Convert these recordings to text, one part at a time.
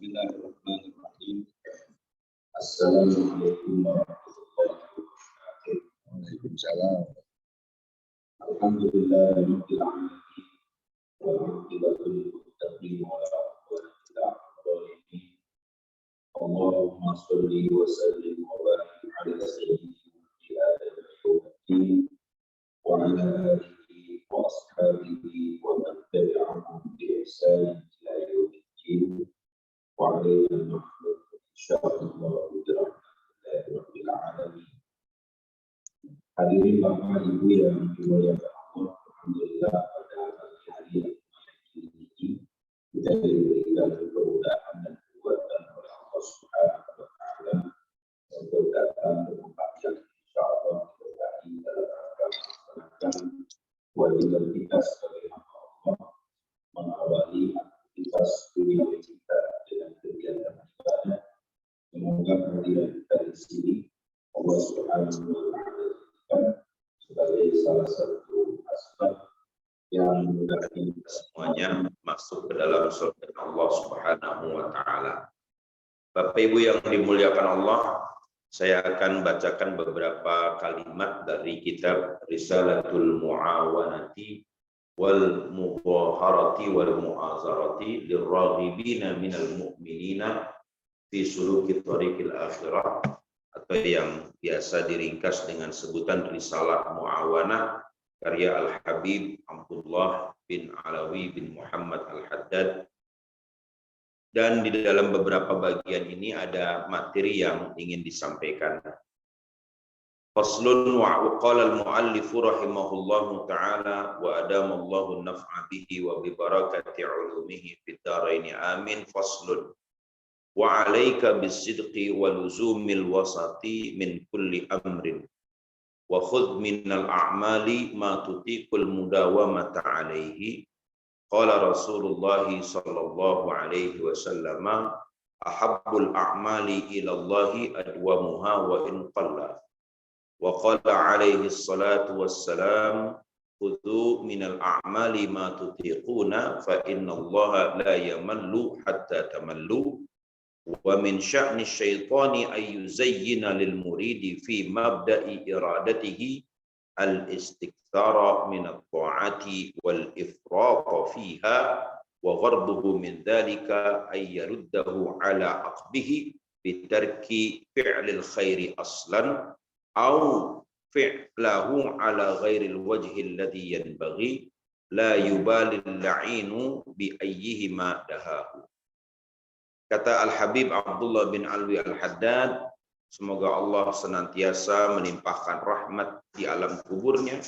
Bismillahirrahmanirrahim. Assalamualaikum warahmatullahi wabarakatuh. Waalaikumsalam. Alhamdulillahirabbil alamin. Wal-'aqibatul muttaqin wa la 'udwana illa 'alal zalimin. Allahumma shalli wa sallim wa barik 'ala sayyidina Muhammadin wa 'ala alihi wa ashabihi wa man tabi'ahum bi ihsan ila yaumil din. Wa 'alaina insyaallah birahmatillahi alamin. Hadirin Bapak Ibu yang dimuliakan Allah, alhamdulillah pada pagi hari yang ini kita diberikan kemudahan dan kekuatan oleh Allah Subhanahu wa taala untuk datang ke tempat yang insyaallah berkati dalam rangka melaksanakan kewajiban kita sebagai hamba Allah, mengawali aktivitas dunia kita dengan kegiatan ibadah. Semoga kehadiran kita di sini Allah Subhanahu wa taala sebagai salah satu asbab yang memudahkan kita semuanya masuk ke dalam surga Allah Subhanahu wa taala. Bapak Ibu yang dimuliakan Allah, saya akan bacakan beberapa kalimat dari kitab Risalatul Mu'awanati wal Mudhaharati wal Mu'azarati lirraghibina minal mu'minina fi suluki thariqil akhirah, atau yang biasa diringkas dengan sebutan Risalah Mu'awanah karya Al-Habib Abdullah bin Alawi bin Muhammad Al-Haddad. Dan di dalam beberapa bagian ini ada materi yang ingin disampaikan. Faslun wa qala al-mu'allif rahimahullahu ta'ala wa adamallahu an-naf'a bihi wa bi barakati 'ulumihi fid dharain amin. Faslun wa 'alaika bis-sidqi wa luzumil wasati min kulli amrin wa khudh minal a'mali ma tutiqul mudawamata 'alaihi. Qala Rasulullah sallallahu alaihi wasallam, ahabbul a'mali ila Allahi adwamuha wa in qalla. Wa qala alaihi salatu wassalam, khudhu minal a'mali ma tutiquna fa inna Allaha la yamallu hatta tamallu. Wa min sya'ni syaitani ay yuzayyina lil muridi fi mabda'i iradatihi al-istikthara min at-ta'ati wal ifrata fiha wa gharduhu min dhalika ay yaruddahu ala aqbihi bitarki fi'lil khairi aslan aw fi'lahu ala ghairil wajhi alladhi yanbaghi la yubalil la'inu bi ayyihima dahahu. Kata Al-Habib Abdullah bin Alwi Al-Haddad, semoga Allah senantiasa melimpahkan rahmat di alam kuburnya.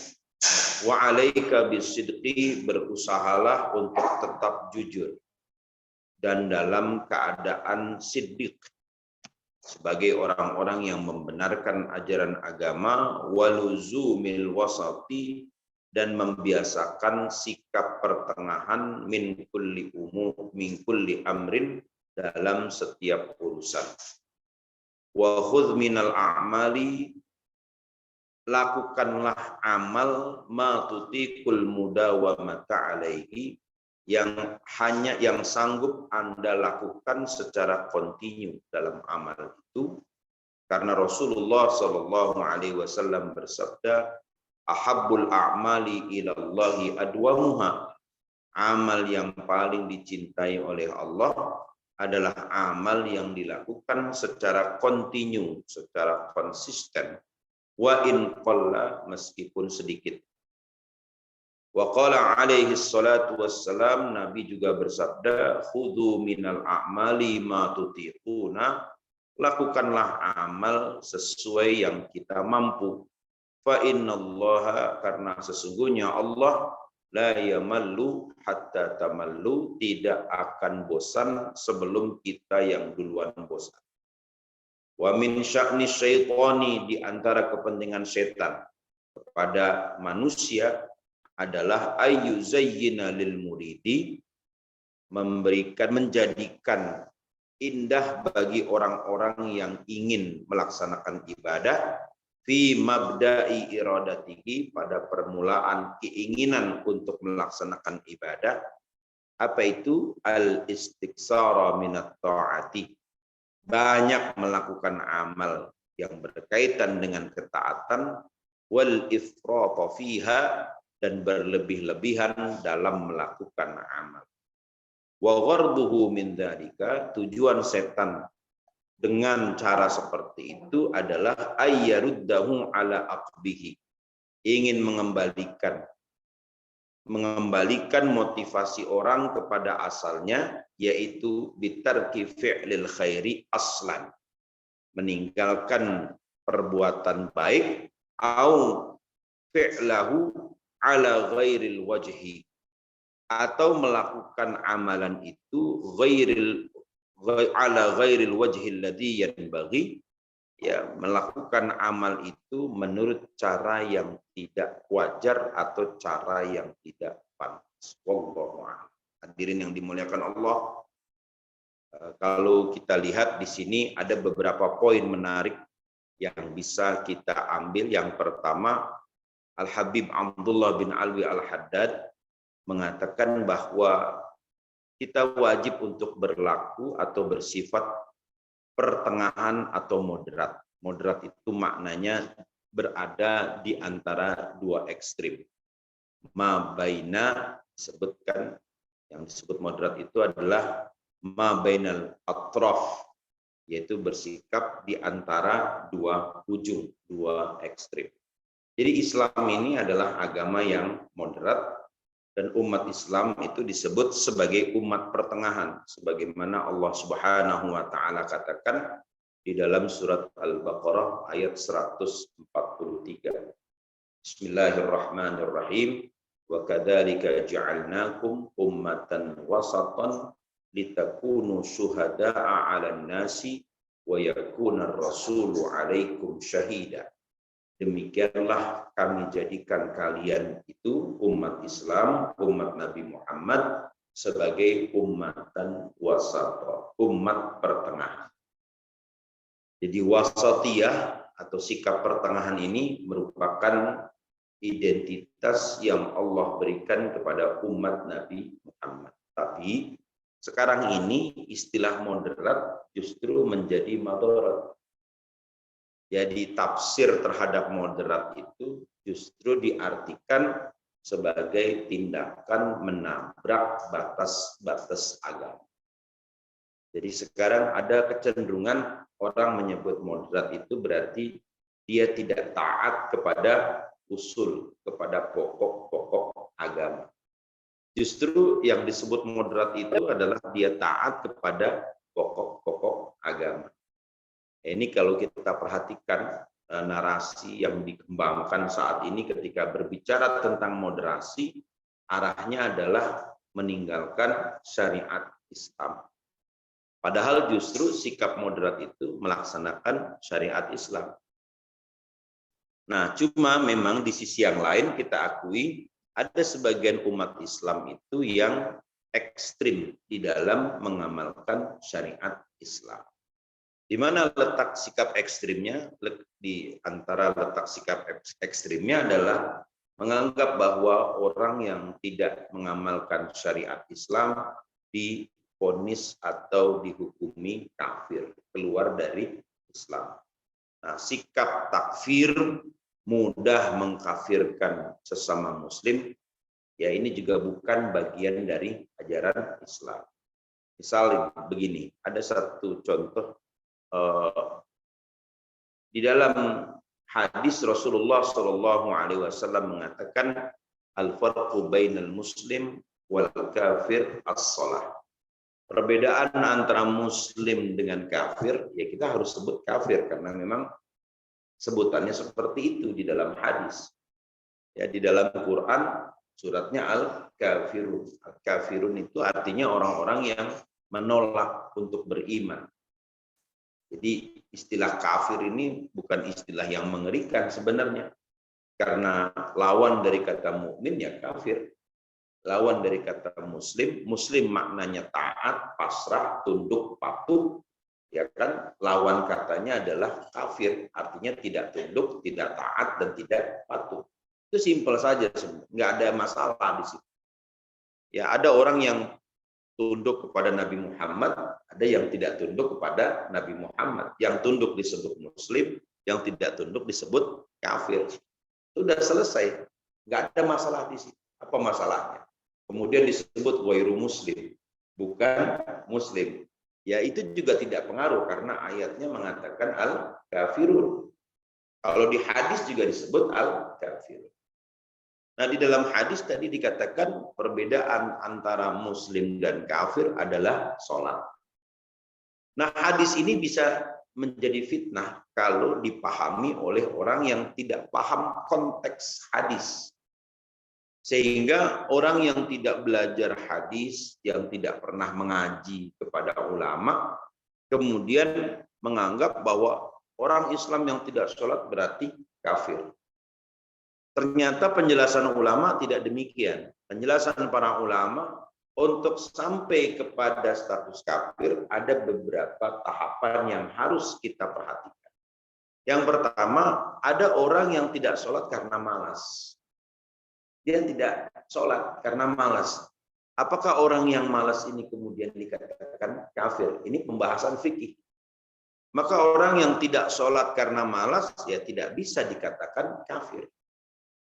Wa 'alaika bisidqi, berusahalah untuk tetap jujur dan dalam keadaan siddiq sebagai orang-orang yang membenarkan ajaran agama, waluzumil wasati, dan membiasakan sikap pertengahan min kulli amrin, dalam setiap urusan. Wa khudh minal a'mali, lakukanlah amal ma tutiqul mudawamata alaihi, yang sanggup Anda lakukan secara kontinu dalam amal itu, karena Rasulullah sallallahu alaihi wasallam bersabda, ahabbul a'mali ila Allahi adwamuha, amal yang paling dicintai oleh Allah adalah amal yang dilakukan secara kontinu, secara konsisten. Wa in qalla, meskipun sedikit. Wa qala alaihi salatu wassalam, Nabi juga bersabda, khudhu minal a'mali ma tutiquna, lakukanlah amal sesuai yang kita mampu. Fa innallaha, karena sesungguhnya Allah, la yamallu hatta tamallu, tidak akan bosan sebelum kita yang duluan bosan. Wa min sya'ni syaitani, di antara kepentingan setan kepada manusia adalah ayyuzayyina lil muridi, menjadikan indah bagi orang-orang yang ingin melaksanakan ibadah, fi mabda'i iradatihi, pada permulaan keinginan untuk melaksanakan ibadah, Apa itu? Al-istiksara minat ta'ati. Banyak melakukan amal yang berkaitan dengan ketaatan, wal ifrata fiha, dan berlebih-lebihan dalam melakukan amal. Wa gharduhu min dzalika, tujuan setan dengan cara seperti itu adalah ayyaruddahu ala aqbihi, ingin mengembalikan motivasi orang kepada asalnya, yaitu bitarki fi'lil khairi aslan, meninggalkan perbuatan baik, au fi'lahu ala ghairil wajhi, atau melakukan amalan itu ala ghairil wajhi alladhi yanbaghi, ya, melakukan amal itu menurut cara yang tidak wajar atau cara yang tidak pantas. Wallahu a'lam. Hadirin yang dimuliakan Allah, kalau kita lihat di sini ada beberapa poin menarik yang bisa kita ambil. Yang pertama, Al-Habib Abdullah bin Alwi Al-Haddad mengatakan bahwa kita wajib untuk berlaku atau bersifat pertengahan atau moderat. Moderat itu maknanya berada di antara dua ekstrim. Ma baina, disebutkan, yang disebut moderat itu adalah ma bainal atraf, yaitu bersikap di antara dua ujung, dua ekstrim. Jadi Islam ini adalah agama yang moderat, dan umat Islam itu disebut sebagai umat pertengahan, sebagaimana Allah Subhanahu wa taala katakan di dalam surat Al-Baqarah ayat 143. Bismillahirrahmanirrahim. Wa kadzalika ja'alnakum ummatan wasatan litakunu syuhada'a 'alan nasi wa yakuna ar-rasulu 'alaikum syahida. Demikianlah kami jadikan kalian itu umat Islam, umat Nabi Muhammad, sebagai ummatan wasata, umat pertengahan. Jadi wasatiyah atau sikap pertengahan ini merupakan identitas yang Allah berikan kepada umat Nabi Muhammad. Tapi sekarang ini istilah moderat justru menjadi madarat. Jadi tafsir terhadap moderat itu justru diartikan sebagai tindakan menabrak batas-batas agama. Jadi sekarang ada kecenderungan orang menyebut moderat itu berarti dia tidak taat kepada usul, kepada pokok-pokok agama. Justru yang disebut moderat itu adalah dia taat kepada pokok-pokok agama. Ini kalau kita perhatikan narasi yang dikembangkan saat ini ketika berbicara tentang moderasi, arahnya adalah meninggalkan syariat Islam. Padahal justru sikap moderat itu melaksanakan syariat Islam. Nah, cuma memang di sisi yang lain kita akui ada sebagian umat Islam itu yang ekstrim di dalam mengamalkan syariat Islam. Di mana letak sikap ekstrimnya? Di antara letak sikap ekstrimnya adalah menganggap bahwa orang yang tidak mengamalkan syariat Islam divonis atau dihukumi kafir, keluar dari Islam. Nah, sikap takfir, mudah mengkafirkan sesama muslim, ya ini juga bukan bagian dari ajaran Islam. Misalnya begini, ada satu contoh di dalam hadis Rasulullah SAW mengatakan al-farqu bainal muslim wal kafir as-shalah. Perbedaan antara muslim dengan kafir, ya kita harus sebut kafir karena memang sebutannya seperti itu di dalam hadis. Ya, di dalam Quran suratnya al-kafirun. Al-kafirun itu artinya orang-orang yang menolak untuk beriman. Jadi istilah kafir ini bukan istilah yang mengerikan sebenarnya. Karena lawan dari kata mukmin ya kafir. Lawan dari kata muslim, muslim maknanya taat, pasrah, tunduk, patuh. Ya kan? Lawan katanya adalah kafir, artinya tidak tunduk, tidak taat, dan tidak patuh. Itu simpel saja sebenarnya, nggak ada masalah di situ. Ya, ada orang yang tunduk kepada Nabi Muhammad, ada yang tidak tunduk kepada Nabi Muhammad. Yang tunduk disebut muslim, yang tidak tunduk disebut kafir. Sudah selesai, nggak ada masalah di situ. Apa masalahnya? Kemudian disebut ghairu muslim, bukan muslim. Ya itu juga tidak pengaruh karena ayatnya mengatakan al-kafirun. Kalau di hadis juga disebut al-kafirun. Nah, di dalam hadis tadi dikatakan perbedaan antara muslim dan kafir adalah sholat. Nah, hadis ini bisa menjadi fitnah kalau dipahami oleh orang yang tidak paham konteks hadis. Sehingga orang yang tidak belajar hadis, yang tidak pernah mengaji kepada ulama, kemudian menganggap bahwa orang Islam yang tidak sholat berarti kafir. Ternyata penjelasan ulama tidak demikian. Penjelasan para ulama untuk sampai kepada status kafir ada beberapa tahapan yang harus kita perhatikan. Yang pertama, ada orang yang tidak sholat karena malas. Dia tidak sholat karena malas. Apakah orang yang malas ini kemudian dikatakan kafir? Ini pembahasan fikih. Maka orang yang tidak sholat karena malas, ya tidak bisa dikatakan kafir.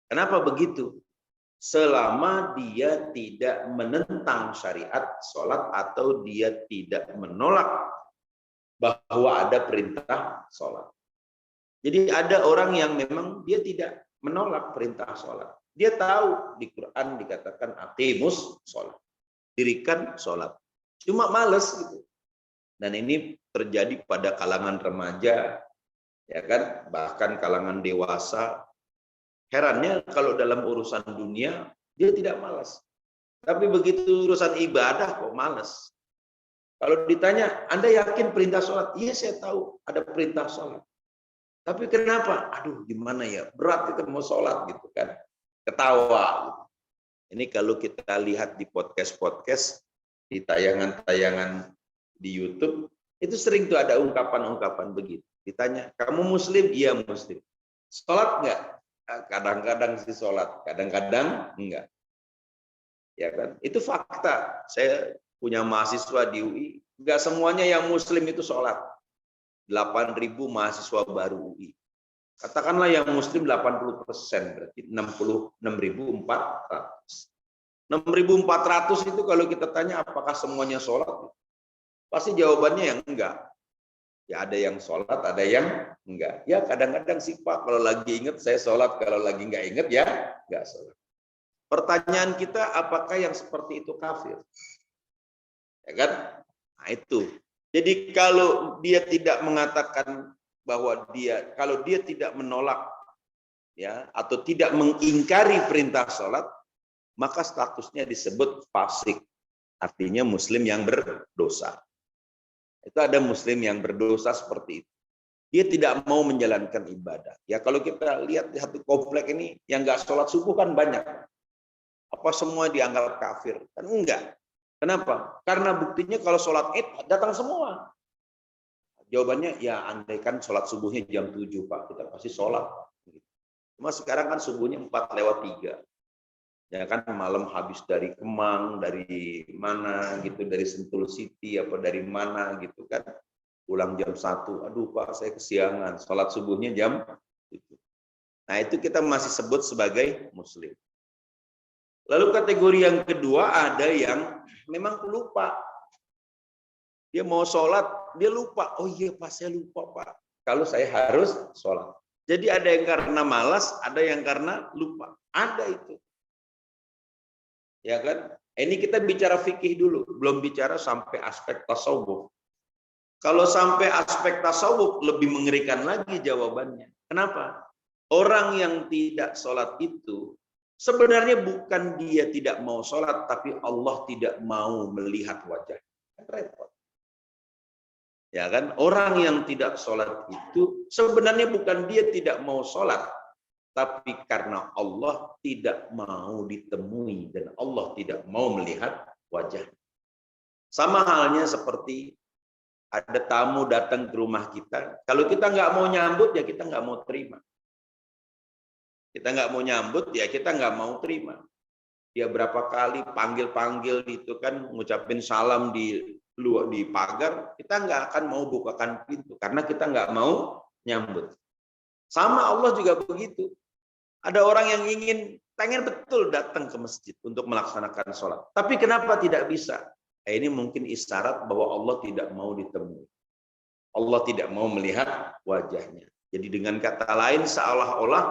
Kenapa begitu? Selama dia tidak menentang syariat sholat atau dia tidak menolak bahwa ada perintah sholat. Jadi ada orang yang memang dia tidak menolak perintah sholat. Dia tahu di Quran dikatakan aqimus sholat. Dirikan sholat. Cuma males gitu. Dan ini terjadi pada kalangan remaja, ya kan, bahkan kalangan dewasa. Herannya kalau dalam urusan dunia dia tidak malas. Tapi begitu urusan ibadah kok malas. Kalau ditanya, Anda yakin perintah sholat? Iya, saya tahu ada perintah sholat. Tapi kenapa? Aduh, gimana ya? Berat kita mau sholat gitu kan. Ketawa. Ini kalau kita lihat di podcast-podcast, di tayangan-tayangan di YouTube, itu sering tuh ada ungkapan-ungkapan begitu. Ditanya, kamu muslim? Iya, muslim. Sholat enggak? Kadang-kadang sih sholat, kadang-kadang enggak. Ya kan? Itu fakta. Saya punya mahasiswa di UI, enggak semuanya yang muslim itu sholat. 8.000 mahasiswa baru UI. Katakanlah yang muslim 80%, berarti 66.400. 6.400 itu kalau kita tanya apakah semuanya sholat, pasti jawabannya yang enggak. Ya ada yang sholat, ada yang enggak. Ya kadang-kadang sih Pak, kalau lagi ingat saya sholat, kalau lagi enggak ingat ya enggak sholat. Pertanyaan kita, apakah yang seperti itu kafir? Ya kan? Nah itu. Jadi kalau dia tidak mengatakan bahwa kalau dia tidak menolak ya atau tidak mengingkari perintah sholat, maka statusnya disebut fasik. Artinya muslim yang berdosa. Itu ada muslim yang berdosa seperti itu. Dia tidak mau menjalankan ibadah. Ya kalau kita lihat di satu komplek ini yang nggak sholat subuh kan banyak. Apa semua dianggap kafir? Kan enggak. Kenapa? Karena buktinya kalau sholat Id datang semua. Jawabannya ya andaikan sholat subuhnya jam 7 Pak, kita pasti sholat. Cuma sekarang kan subuhnya 4:03. Ya kan malam habis dari Kemang, dari mana gitu, dari Sentul City apa dari mana gitu kan, pulang jam 1, aduh Pak saya kesiangan, sholat subuhnya jam itu. Nah itu kita masih sebut sebagai muslim. Lalu kategori yang kedua ada yang memang lupa. Dia mau sholat, dia lupa, oh iya Pak saya lupa Pak, kalau saya harus sholat. Jadi ada yang karena malas, ada yang karena lupa, ada itu. Ya kan? Ini kita bicara fikih dulu, belum bicara sampai aspek tasawuf. Kalau sampai aspek tasawuf lebih mengerikan lagi jawabannya. Kenapa? Orang yang tidak sholat itu sebenarnya bukan dia tidak mau sholat, tapi Allah tidak mau melihat wajah. Repot. Ya kan? Orang yang tidak sholat itu sebenarnya bukan dia tidak mau sholat, tapi karena Allah tidak mau ditemui dan Allah tidak mau melihat wajah. Sama halnya seperti ada tamu datang ke rumah kita, kalau kita nggak mau nyambut ya kita nggak mau terima. Kita nggak mau nyambut ya kita nggak mau terima. dia berapa kali panggil-panggil itu kan, ngucapin salam di luar di pagar, kita nggak akan mau bukakan pintu karena kita nggak mau nyambut. Sama Allah juga begitu. Ada orang yang pengen betul datang ke masjid untuk melaksanakan sholat, tapi kenapa tidak bisa? Ini mungkin isyarat bahwa Allah tidak mau ditemui. Allah tidak mau melihat wajahnya. Jadi dengan kata lain, seolah-olah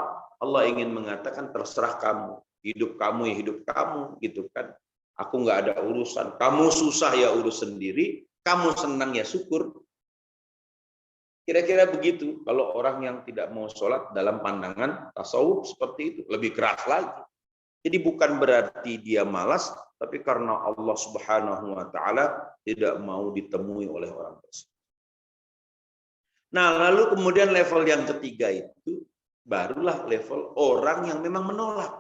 Allah ingin mengatakan terserah kamu. Hidup kamu ya hidup kamu, gitu kan. Aku nggak ada urusan. Kamu susah ya urus sendiri. Kamu senang ya syukur. Kira-kira begitu. Kalau orang yang tidak mau sholat dalam pandangan tasawuf seperti itu. Lebih keras lagi. Jadi bukan berarti dia malas, tapi karena Allah Subhanahu wa Ta'ala tidak mau ditemui oleh orang tersebut. Nah, lalu kemudian level yang ketiga itu barulah level orang yang memang menolak.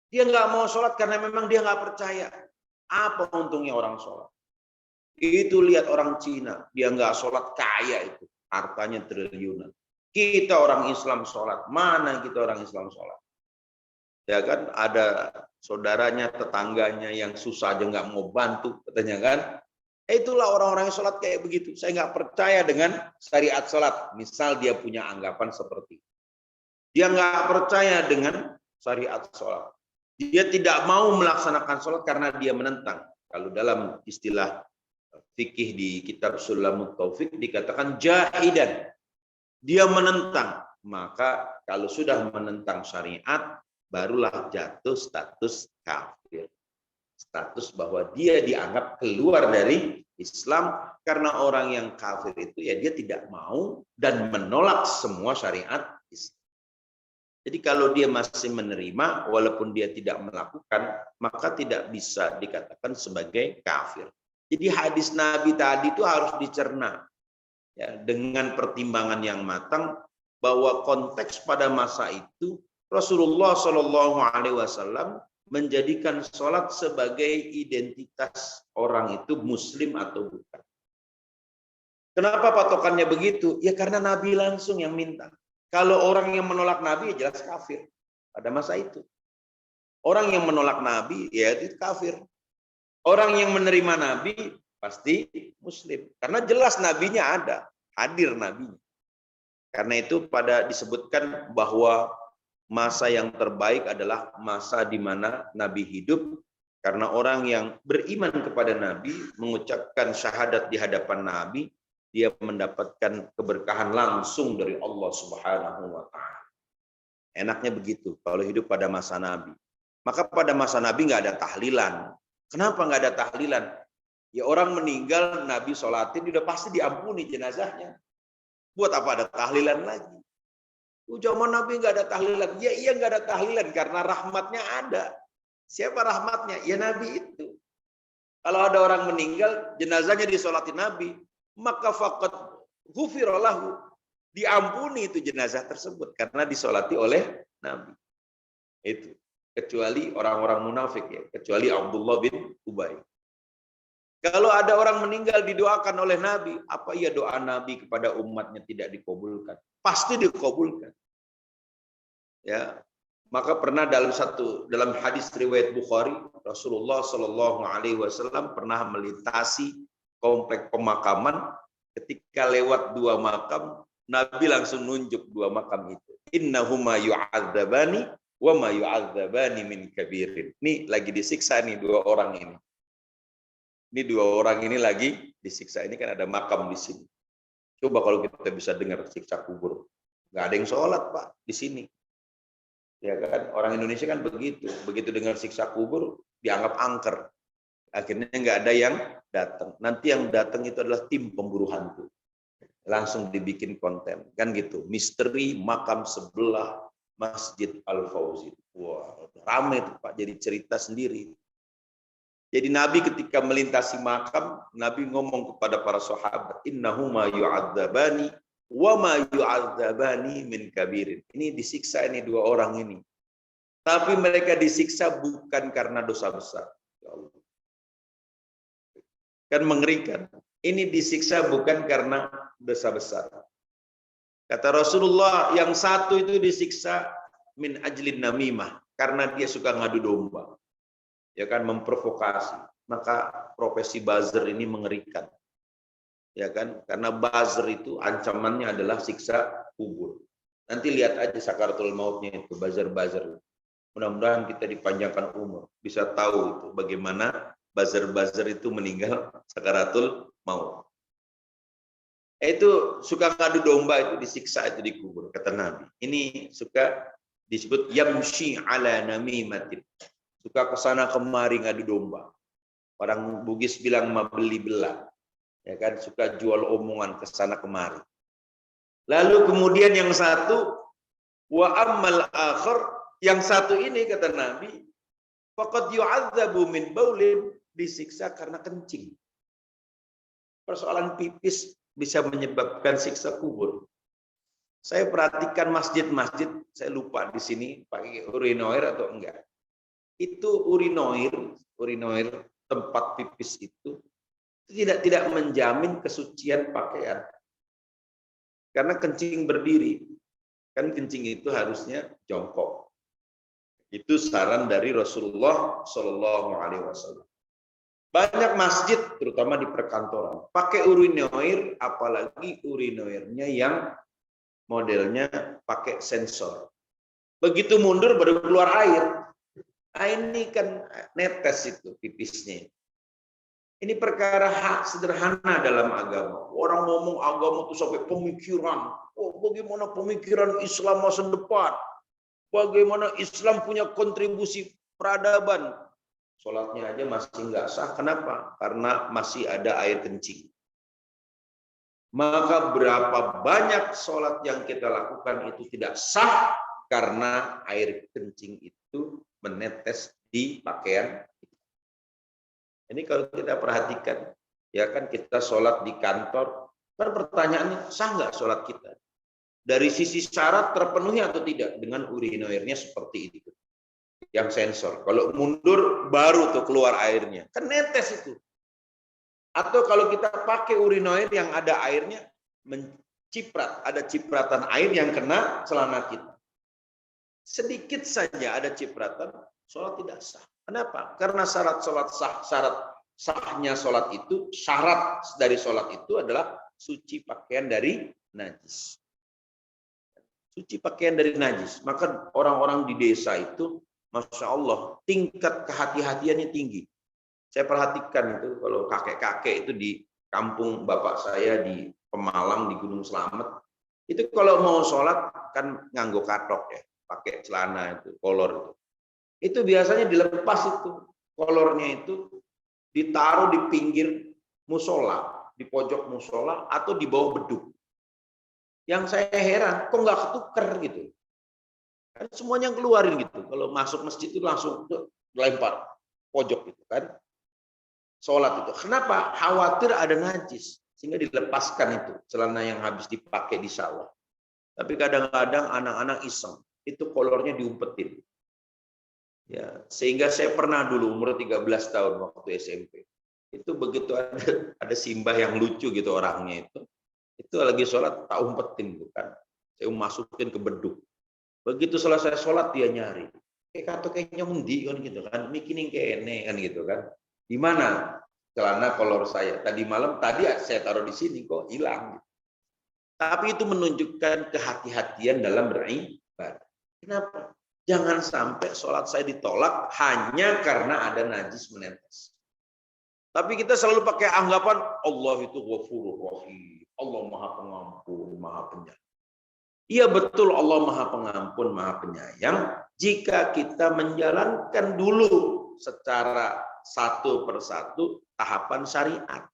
Dia nggak mau sholat karena memang dia nggak percaya. Apa untungnya orang sholat? Itu lihat orang Cina, dia nggak sholat kaya itu, hartanya triliunan. Kita orang Islam sholat, mana kita orang Islam sholat? Ya kan, ada saudaranya, tetangganya yang susah aja nggak mau bantu, katanya kan. Itulah orang-orang yang sholat kayak begitu. Saya nggak percaya dengan syariat sholat. Misal dia punya anggapan seperti itu. Dia nggak percaya dengan syariat sholat. Dia tidak mau melaksanakan sholat karena dia menentang. Kalau dalam istilah fikih di kitab Sulamut Taufik dikatakan jahidan. Dia menentang. Maka kalau sudah menentang syariat, barulah jatuh status kafir. Status bahwa dia dianggap keluar dari Islam, karena orang yang kafir itu ya dia tidak mau dan menolak semua syariat Islam. Jadi kalau dia masih menerima walaupun dia tidak melakukan, maka tidak bisa dikatakan sebagai kafir. Jadi hadis Nabi tadi itu harus dicerna ya, dengan pertimbangan yang matang, bahwa konteks pada masa itu Rasulullah SAW menjadikan sholat sebagai identitas orang itu muslim atau bukan. Kenapa patokannya begitu? Ya karena Nabi langsung yang minta. Kalau orang yang menolak Nabi ya jelas kafir pada masa itu. Orang yang menolak Nabi ya itu kafir. Orang yang menerima Nabi pasti muslim. Karena jelas Nabinya ada, hadir Nabinya. Karena itu pada disebutkan bahwa masa yang terbaik adalah masa di mana Nabi hidup, karena orang yang beriman kepada Nabi, mengucapkan syahadat di hadapan Nabi, dia mendapatkan keberkahan langsung dari Allah Subhanahu wa Ta'ala. Enaknya begitu kalau hidup pada masa Nabi. Maka pada masa Nabi nggak ada tahlilan. Kenapa nggak ada tahlilan? Ya orang meninggal, Nabi sholatin, udah pasti diampuni jenazahnya. Buat apa ada tahlilan lagi? Zaman Nabi nggak ada tahlilan. Ya iya nggak ada tahlilan karena rahmatnya ada. Siapa rahmatnya? Ya Nabi itu. Kalau ada orang meninggal, jenazahnya disolatin Nabi, maka faqad ghufira lahu, diampuni itu jenazah tersebut karena disolati oleh Nabi. Itu kecuali orang-orang munafik ya, kecuali Abdullah bin Ubay. Kalau ada orang meninggal didoakan oleh Nabi, apa iya doa Nabi kepada umatnya tidak dikabulkan? Pasti dikabulkan. Ya, maka pernah dalam hadis riwayat Bukhari, Rasulullah Shallallahu Alaihi Wasallam pernah melintasi komplek pemakaman. Ketika lewat dua makam, Nabi langsung nunjuk dua makam itu. Innahuma yu'adzabani wa ma yu'adzabani min kabirin. Ini lagi disiksa nih dua orang ini. Ini dua orang ini lagi disiksa. Ini kan ada makam di sini. Coba kalau kita bisa dengar siksa kubur. Nggak ada yang sholat Pak di sini. Ya kan, orang Indonesia kan begitu. Begitu dengar siksa kubur dianggap angker. Akhirnya nggak ada yang datang. Nanti yang datang itu adalah tim pemburu hantu. Langsung dibikin konten. Kan gitu. Misteri makam sebelah Masjid Al-Fauzi. Wah, ramai itu Pak. Jadi cerita sendiri. Jadi Nabi ketika melintasi makam, Nabi ngomong kepada para sahabat, innahuma yu'adzabani wa ma yu'adzabani min kabirin. Ini disiksa ini dua orang ini. Tapi mereka disiksa bukan karena dosa besar. Ya Allah. Kan mengerikan. Ini disiksa bukan karena dosa besar. Kata Rasulullah, yang satu itu disiksa min ajlin namimah, karena dia suka ngadu domba, ya kan, memprovokasi. Maka profesi buzzer ini mengerikan, ya kan, karena buzzer itu ancamannya adalah siksa kubur. Nanti lihat aja sakaratul mautnya itu buzzer. Mudah-mudahan kita dipanjangkan umur, bisa tahu itu bagaimana buzzer itu meninggal sakaratul maut. Itu suka ngadu domba itu disiksa itu di kubur, kata Nabi. Ini suka disebut yamshi ala namimatin, suka kesana kemari ngadu domba. Orang Bugis bilang beli belah, ya kan, suka jual omongan kesana kemari. Lalu kemudian yang satu, wa ammal akhir, yang satu ini kata Nabi, faqad yu'adzabu min baulin, disiksa karena kencing. Persoalan pipis bisa menyebabkan siksa kubur. Saya perhatikan masjid-masjid, saya lupa di sini pakai urinoir atau enggak. Itu urinoir tempat pipis itu tidak menjamin kesucian pakaian. Karena kencing berdiri, kan kencing itu harusnya jongkok. Itu saran dari Rasulullah Shallallahu Alaihi Wasallam. Banyak masjid, terutama di perkantoran, pakai urinoir, apalagi urinoirnya yang modelnya pakai sensor. Begitu mundur baru keluar air. Nah, ini kan netes itu pipisnya. Ini perkara sederhana dalam agama. Orang ngomong agama itu sampai pemikiran. Oh, bagaimana pemikiran Islam masa depan? Bagaimana Islam punya kontribusi peradaban? Sholatnya aja masih nggak sah. Kenapa? Karena masih ada air kencing. Maka berapa banyak sholat yang kita lakukan itu tidak sah karena air kencing itu menetes di pakaian. Ini kalau kita perhatikan, ya kan, kita sholat di kantor, kan pertanyaannya, sah nggak sholat kita? Dari sisi syarat terpenuhi atau tidak dengan urinoirnya seperti itu, yang sensor. Kalau mundur baru tuh keluar airnya, kan netes itu. Atau kalau kita pakai urinoir yang ada airnya menciprat, ada cipratan air yang kena celana kita. Sedikit saja ada cipratan, sholat tidak sah. Kenapa? Karena syarat sahnya sholat itu, syarat dari sholat itu adalah suci pakaian dari najis. Suci pakaian dari najis. Maka orang-orang di desa itu, Masya Allah, tingkat kehati-hatiannya tinggi. Saya perhatikan itu kalau kakek-kakek itu di kampung bapak saya di Pemalang, di Gunung Slamet, itu kalau mau sholat kan nganggo katok ya, pakai celana itu, kolor itu. Itu biasanya dilepas itu, kolornya itu ditaruh di pinggir musola, di pojok musola atau di bawah beduk. Yang saya heran, kok nggak ketuker gitu. Kan semuanya keluarin gitu. Kalau masuk masjid itu langsung lempar pojok gitu kan. Sholat itu. Kenapa? Khawatir ada najis. Sehingga dilepaskan itu celana yang habis dipakai di sawah. Tapi kadang-kadang anak-anak iseng. Itu kolornya diumpetin. Ya, sehingga saya pernah dulu umur 13 tahun waktu SMP. Itu begitu ada simbah yang lucu gitu orangnya itu lagi sholat tak umpetin gitu kan. Saya masukin ke beduk. Begitu selesai sholat dia nyari. Kayaknya mendi kan gitu kan. Mikinin kene kan gitu kan. Di mana celana kolor saya? Tadi malam saya taruh di sini kok hilang. Tapi itu menunjukkan kehati-hatian dalam beribadah. Kenapa? Jangan sampai sholat saya ditolak hanya karena ada najis menetes. Tapi kita selalu pakai anggapan Allah itu Ghafurur Rahim. Allah Maha Pengampun, Maha Penyayang. Iya betul Allah Maha Pengampun, Maha Penyayang. Jika kita menjalankan dulu secara satu persatu tahapan syariat.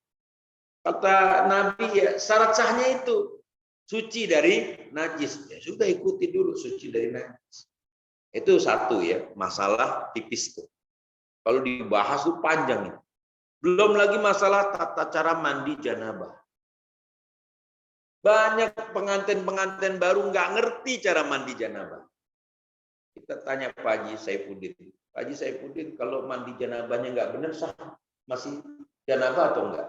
Kata Nabi ya syarat sahnya itu suci dari najis. Ya sudah ikuti dulu suci dari najis. Itu satu ya, masalah pipis itu. Kalau dibahas itu panjang. Belum lagi masalah tata cara mandi janabah. Banyak pengantin-pengantin baru nggak ngerti cara mandi janabah. Kita tanya Pak Haji Saifuddin. Pak Haji Saifuddin, kalau mandi janabahnya nggak benar, sah? Masih janabah atau enggak?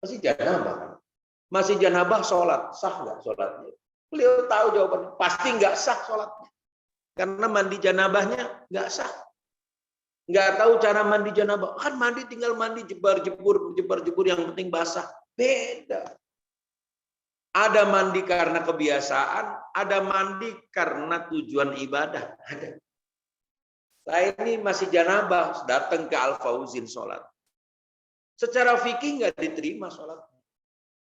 Masih janabah kan? Masih janabah sholat, sah nggak sholatnya? Beliau tahu jawabannya, pasti nggak sah sholatnya. Karena mandi janabahnya nggak sah. Nggak tahu cara mandi janabah. Kan mandi tinggal mandi jebar-jebur yang penting basah. Beda. Ada mandi karena kebiasaan, ada mandi karena tujuan ibadah. Ada. Saya ini masih janabah, datang ke Al Fauzin sholat. Secara fikih nggak diterima sholat.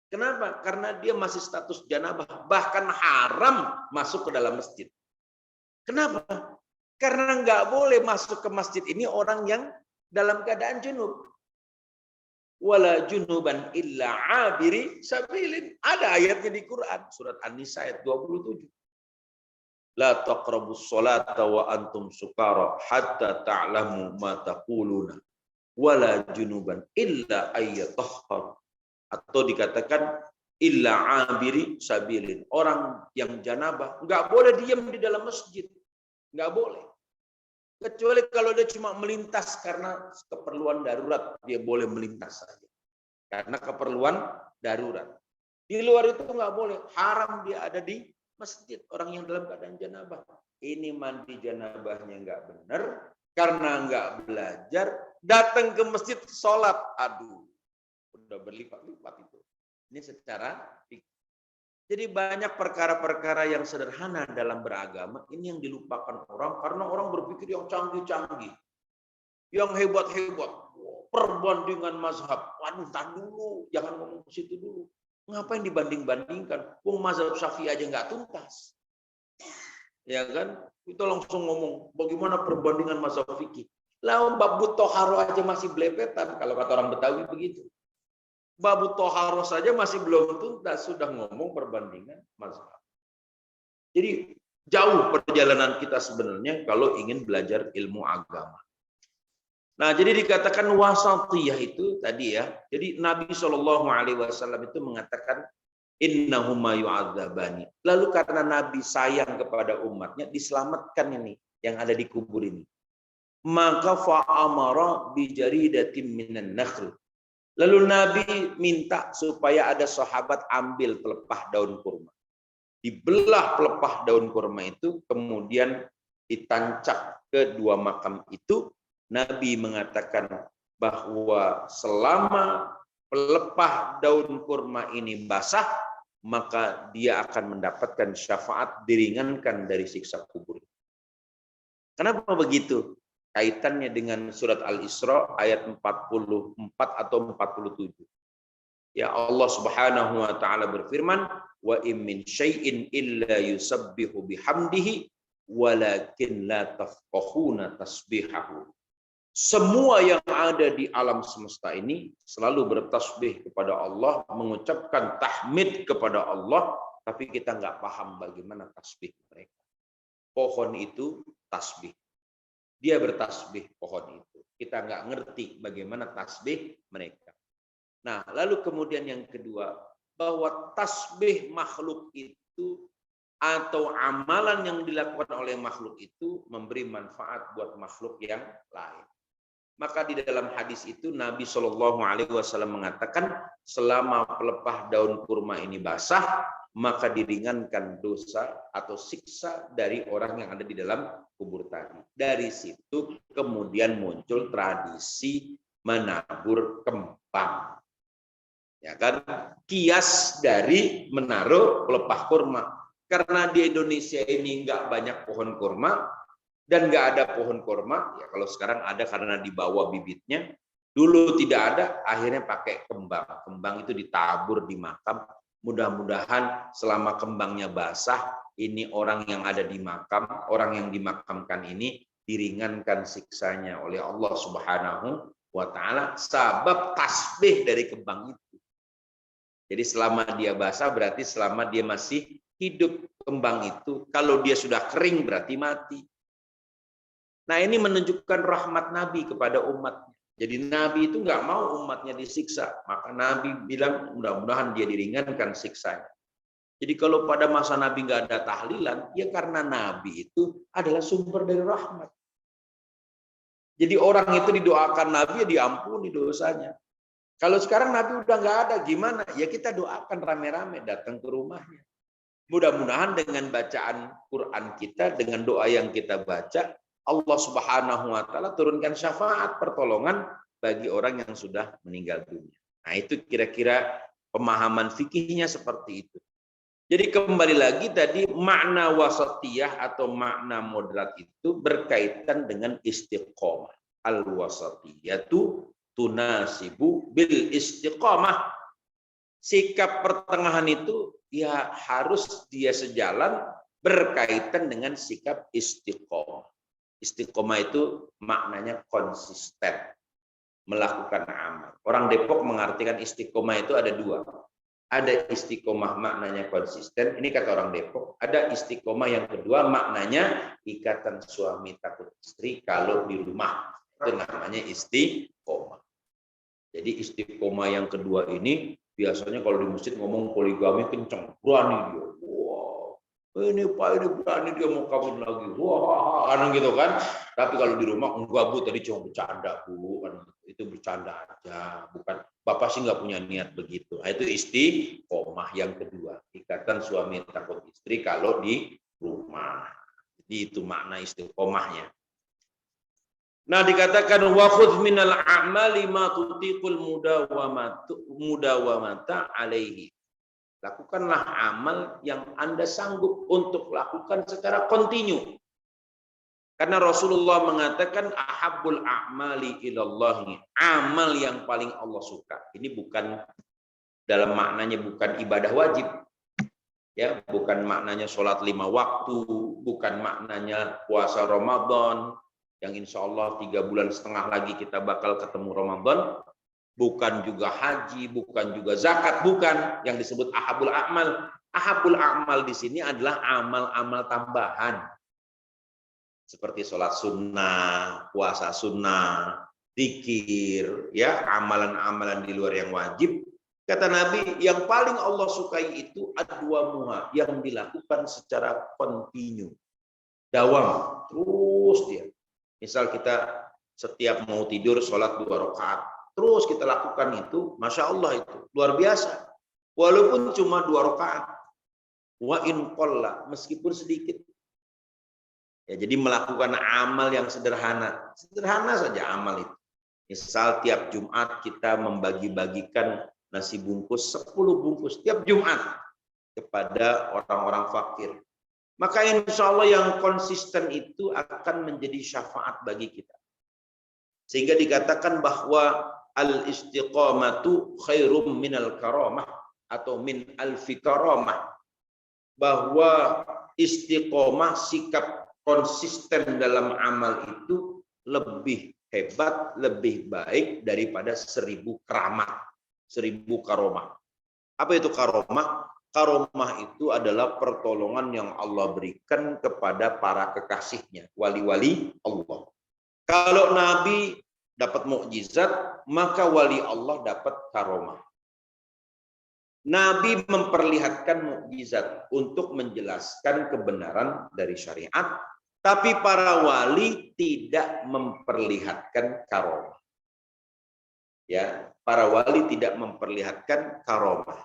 Kenapa? Karena dia masih status janabah, bahkan haram masuk ke dalam masjid. Kenapa? Karena nggak boleh masuk ke masjid ini orang yang dalam keadaan junub. Wala junuban illa abiri sabilin. Ada ayatnya di Quran, surat An-Nisa ayat 27. La taqrabus sholata wa antum sukara hatta ta'lamu ma taquluna wala junuban illa ayyatahhar. Atau dikatakan illa abiri sabilin. Orang yang janabah nggak boleh diam di dalam masjid. Nggak boleh. Kecuali kalau dia cuma melintas karena keperluan darurat, dia boleh melintas saja. Karena keperluan darurat. Di luar itu nggak boleh. Haram dia ada di masjid. Orang yang dalam keadaan janabah. Ini mandi janabahnya nggak benar. Karena nggak belajar. Datang ke masjid sholat. Aduh. Udah berlipat-lipat itu. Ini secara fikih. Jadi banyak perkara-perkara yang sederhana dalam beragama ini yang dilupakan orang karena orang berpikir yang canggih-canggih, yang hebat-hebat, perbandingan mazhab. Waduh, tahan dulu, jangan ngomong ke situ dulu. Ngapain dibanding-bandingkan? Wong mazhab Syafi'i aja nggak tuntas, ya kan? Itu langsung ngomong bagaimana perbandingan mazhab fikih. Lah, bab toharo aja masih belepetan kalau kata orang Betawi begitu. Bab toharo saja masih belum tuntas, sudah ngomong perbandingan mazhab. Jadi jauh perjalanan kita sebenarnya kalau ingin belajar ilmu agama. Nah, jadi dikatakan wasatiyah itu tadi ya. Jadi Nabi SAW itu mengatakan innahuma yu'adzabani. Lalu karena Nabi sayang kepada umatnya, diselamatkan ini yang ada di kubur ini. Maka fa'amara bijaridatin minan nakhl. Lalu Nabi minta supaya ada sahabat ambil pelepah daun kurma. Dibelah pelepah daun kurma itu, kemudian ditancap ke dua makam itu. Nabi mengatakan bahwa selama pelepah daun kurma ini basah, maka dia akan mendapatkan syafaat diringankan dari siksa kubur. Kenapa begitu? Kaitannya dengan surat Al-Isra ayat 44 atau 47. Ya, Allah Subhanahu wa taala berfirman, "Wa in min syai'in illa yusabbihu bihamdihi walakin la tafqahuna tasbihahu." Semua yang ada di alam semesta ini selalu bertasbih kepada Allah, mengucapkan tahmid kepada Allah, tapi kita nggak paham bagaimana tasbih mereka. Pohon itu tasbih. Dia bertasbih pohon itu. Kita nggak ngerti bagaimana tasbih mereka. Nah, lalu kemudian yang kedua, bahwa tasbih makhluk itu atau amalan yang dilakukan oleh makhluk itu memberi manfaat buat makhluk yang lain. Maka di dalam hadis itu Nabi SAW mengatakan selama pelepah daun kurma ini basah, maka diringankan dosa atau siksa dari orang yang ada di dalam kubur tadi. Dari situ kemudian muncul tradisi menabur kembang. Ya kan? Kias dari menaruh pelepah kurma. Karena di Indonesia ini nggak banyak pohon kurma dan nggak ada pohon kurma. Ya kalau sekarang ada karena dibawa bibitnya. Dulu tidak ada, akhirnya pakai kembang. Kembang itu ditabur di makam. Mudah-mudahan selama kembangnya basah, ini orang yang ada di makam, orang yang dimakamkan ini diringankan siksanya oleh Allah Subhanahu wa taala sebab tasbih dari kembang itu. Jadi selama dia basah berarti selama dia masih hidup kembang itu. Kalau dia sudah kering berarti mati. Nah, ini menunjukkan rahmat Nabi kepada umatnya. Jadi Nabi itu nggak mau umatnya disiksa. Maka Nabi bilang mudah-mudahan dia diringankan siksanya. Jadi kalau pada masa Nabi nggak ada tahlilan, ya karena Nabi itu adalah sumber dari rahmat. Jadi orang itu didoakan Nabi, ya diampuni dosanya. Kalau sekarang Nabi udah nggak ada, gimana? Ya kita doakan rame-rame, datang ke rumahnya. Mudah-mudahan dengan bacaan Quran kita, dengan doa yang kita baca, Allah Subhanahu wa taala turunkan syafaat pertolongan bagi orang yang sudah meninggal dunia. Nah, itu kira-kira pemahaman fikihnya seperti itu. Jadi kembali lagi tadi makna wasatiyah atau makna moderat itu berkaitan dengan istiqomah. Al-wasatiyatu tunasibu bil istiqomah. Sikap pertengahan itu ya harus dia sejalan berkaitan dengan sikap istiqomah. Istiqomah itu maknanya konsisten melakukan amal. Orang Depok mengartikan istiqomah itu ada dua. Ada istiqomah maknanya konsisten, ini kata orang Depok. Ada istiqomah yang kedua maknanya ikatan suami takut istri kalau di rumah. Itu namanya istiqomah. Jadi istiqomah yang kedua ini biasanya kalau di masjid ngomong poligami kenceng, berani dia. Wah, ini Pak ini berani dia mau kawin lagi. Wah, kan gitu kan. Tapi kalau di rumah enggak Bu, tadi cuma bercanda Bu, kan itu bercanda aja, bukan Bapak sih nggak punya niat begitu. Nah, itu istiqomah yang kedua, ikatan suami takut istri kalau di rumah. Jadi itu makna istiqomahnya. Nah, dikatakan wa khudz minal a'mali ma tutiqul mudawamata alaihi. Lakukanlah amal yang Anda sanggup untuk lakukan secara kontinu. Karena Rasulullah mengatakan ahabbul a'mali ilallahi, amal yang paling Allah suka. Ini bukan dalam maknanya bukan ibadah wajib. Ya, bukan maknanya sholat 5 waktu, bukan maknanya puasa Ramadan yang insya Allah 3,5 bulan lagi kita bakal ketemu Ramadan, bukan juga haji, bukan juga zakat, bukan yang disebut ahabul a'mal. Ahabul a'mal di sini adalah amal-amal tambahan seperti sholat sunnah, puasa sunnah, zikir, ya amalan-amalan di luar yang wajib. Kata Nabi, yang paling Allah sukai itu adwamuha, yang dilakukan secara kontinu, dawam, terus dia. Misal kita setiap mau tidur sholat 2 rakaat, terus kita lakukan itu, masya Allah itu luar biasa. Walaupun cuma 2 rakaat, wa in qalla, meskipun sedikit. Ya, jadi melakukan amal yang sederhana, sederhana saja amal itu. Misal tiap Jumat kita membagi-bagikan nasi bungkus 10 bungkus tiap Jumat kepada orang-orang fakir. Maka insya Allah yang konsisten itu akan menjadi syafaat bagi kita. Sehingga dikatakan bahwa al-istiqamatu khairum minal karamah atau min alfi karamah. Bahwa istiqomah, sikap konsisten dalam amal itu lebih hebat, lebih baik daripada 1000 keramat, 1000 karomah. Apa itu karomah? Karomah itu adalah pertolongan yang Allah berikan kepada para kekasihnya, wali-wali Allah. Kalau Nabi dapat mukjizat, maka wali Allah dapat karomah. Nabi memperlihatkan mukjizat untuk menjelaskan kebenaran dari syariat, tapi para wali tidak memperlihatkan karomah. Ya, para wali tidak memperlihatkan karomah.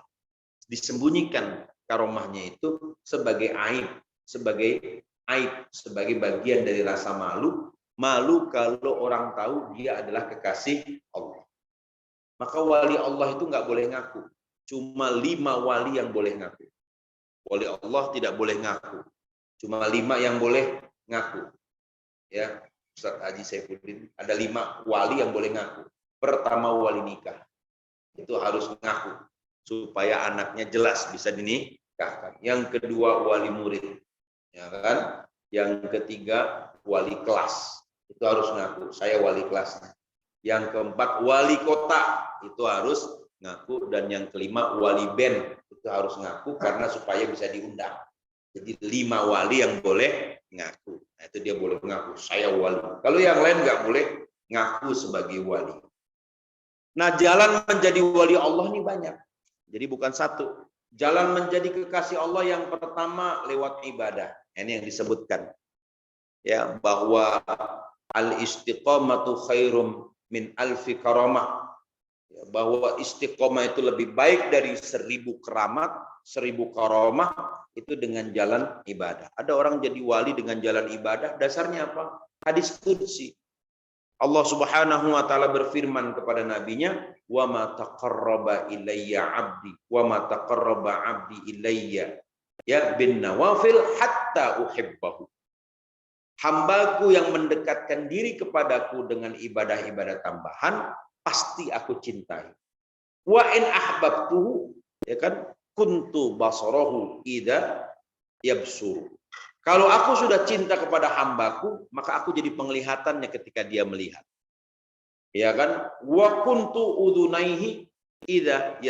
Disembunyikan karomahnya itu sebagai aib, sebagai bagian dari rasa malu. Malu kalau orang tahu dia adalah kekasih Allah. Maka wali Allah itu nggak boleh ngaku. Cuma 5 wali yang boleh ngaku. Wali Allah tidak boleh ngaku. Cuma 5 yang boleh ngaku. Ya, Ustaz Haji Saifuddin, ada 5 wali yang boleh ngaku. Pertama wali nikah. Itu harus ngaku supaya anaknya jelas bisa dinikahkan. Yang kedua wali murid. Ya kan? Yang ketiga wali kelas. Itu harus ngaku, saya wali kelasnya. Yang keempat wali kota, itu harus ngaku, dan yang kelima wali band, itu harus ngaku karena supaya bisa diundang. Jadi 5 wali yang boleh ngaku. Nah, itu dia boleh ngaku, saya wali. Kalau yang lain nggak boleh ngaku sebagai wali. Nah, jalan menjadi wali Allah ini banyak. Jadi bukan satu. Jalan menjadi kekasih Allah yang pertama lewat ibadah. Ini yang disebutkan. Ya, bahwa al-istiqamatu khairum min alfi karamah. Ya, bahwa istiqomah itu lebih baik dari 1000 keramat, 1000 karamah. itu dengan jalan ibadah. Ada orang jadi wali dengan jalan ibadah, dasarnya apa? Hadis qudsi. Allah Subhanahu wa taala berfirman kepada nabinya, "Wa ma taqarraba ilayya 'abdi, wa ma taqarraba 'abdi ilayya ya bin nawafil hatta uhibbahu." Hambaku yang mendekatkan diri kepadaku dengan ibadah-ibadah tambahan, pasti aku cintai. Wa in ahbabtuhu, ya kan, kuntu basarahu idza yabsur. Kalau aku sudah cinta kepada hambaku, maka aku jadi penglihatannya ketika dia melihat. Ya kan? Wa kuntu udunaihi idza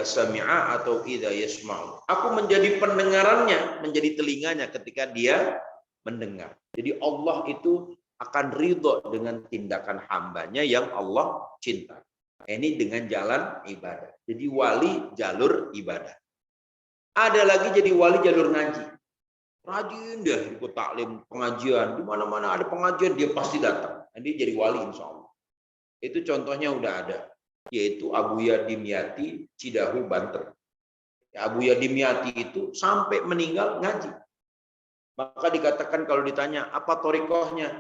sami'a atau idza yasma'u. Aku menjadi pendengarannya, menjadi telinganya ketika dia mendengar. Jadi Allah itu akan ridho dengan tindakan hambanya yang Allah cinta. Ini dengan jalan ibadah. Jadi wali jalur ibadah. Ada lagi jadi wali jalur ngaji. Rajin dia ikut taklim, pengajian, di mana-mana ada pengajian dia pasti datang. Nanti jadi wali insya Allah. Itu contohnya udah ada, yaitu Abuya Dimyati Cidahu Banten. Abu Yadimyati itu sampai meninggal ngaji. Maka dikatakan kalau ditanya apa torikohnya,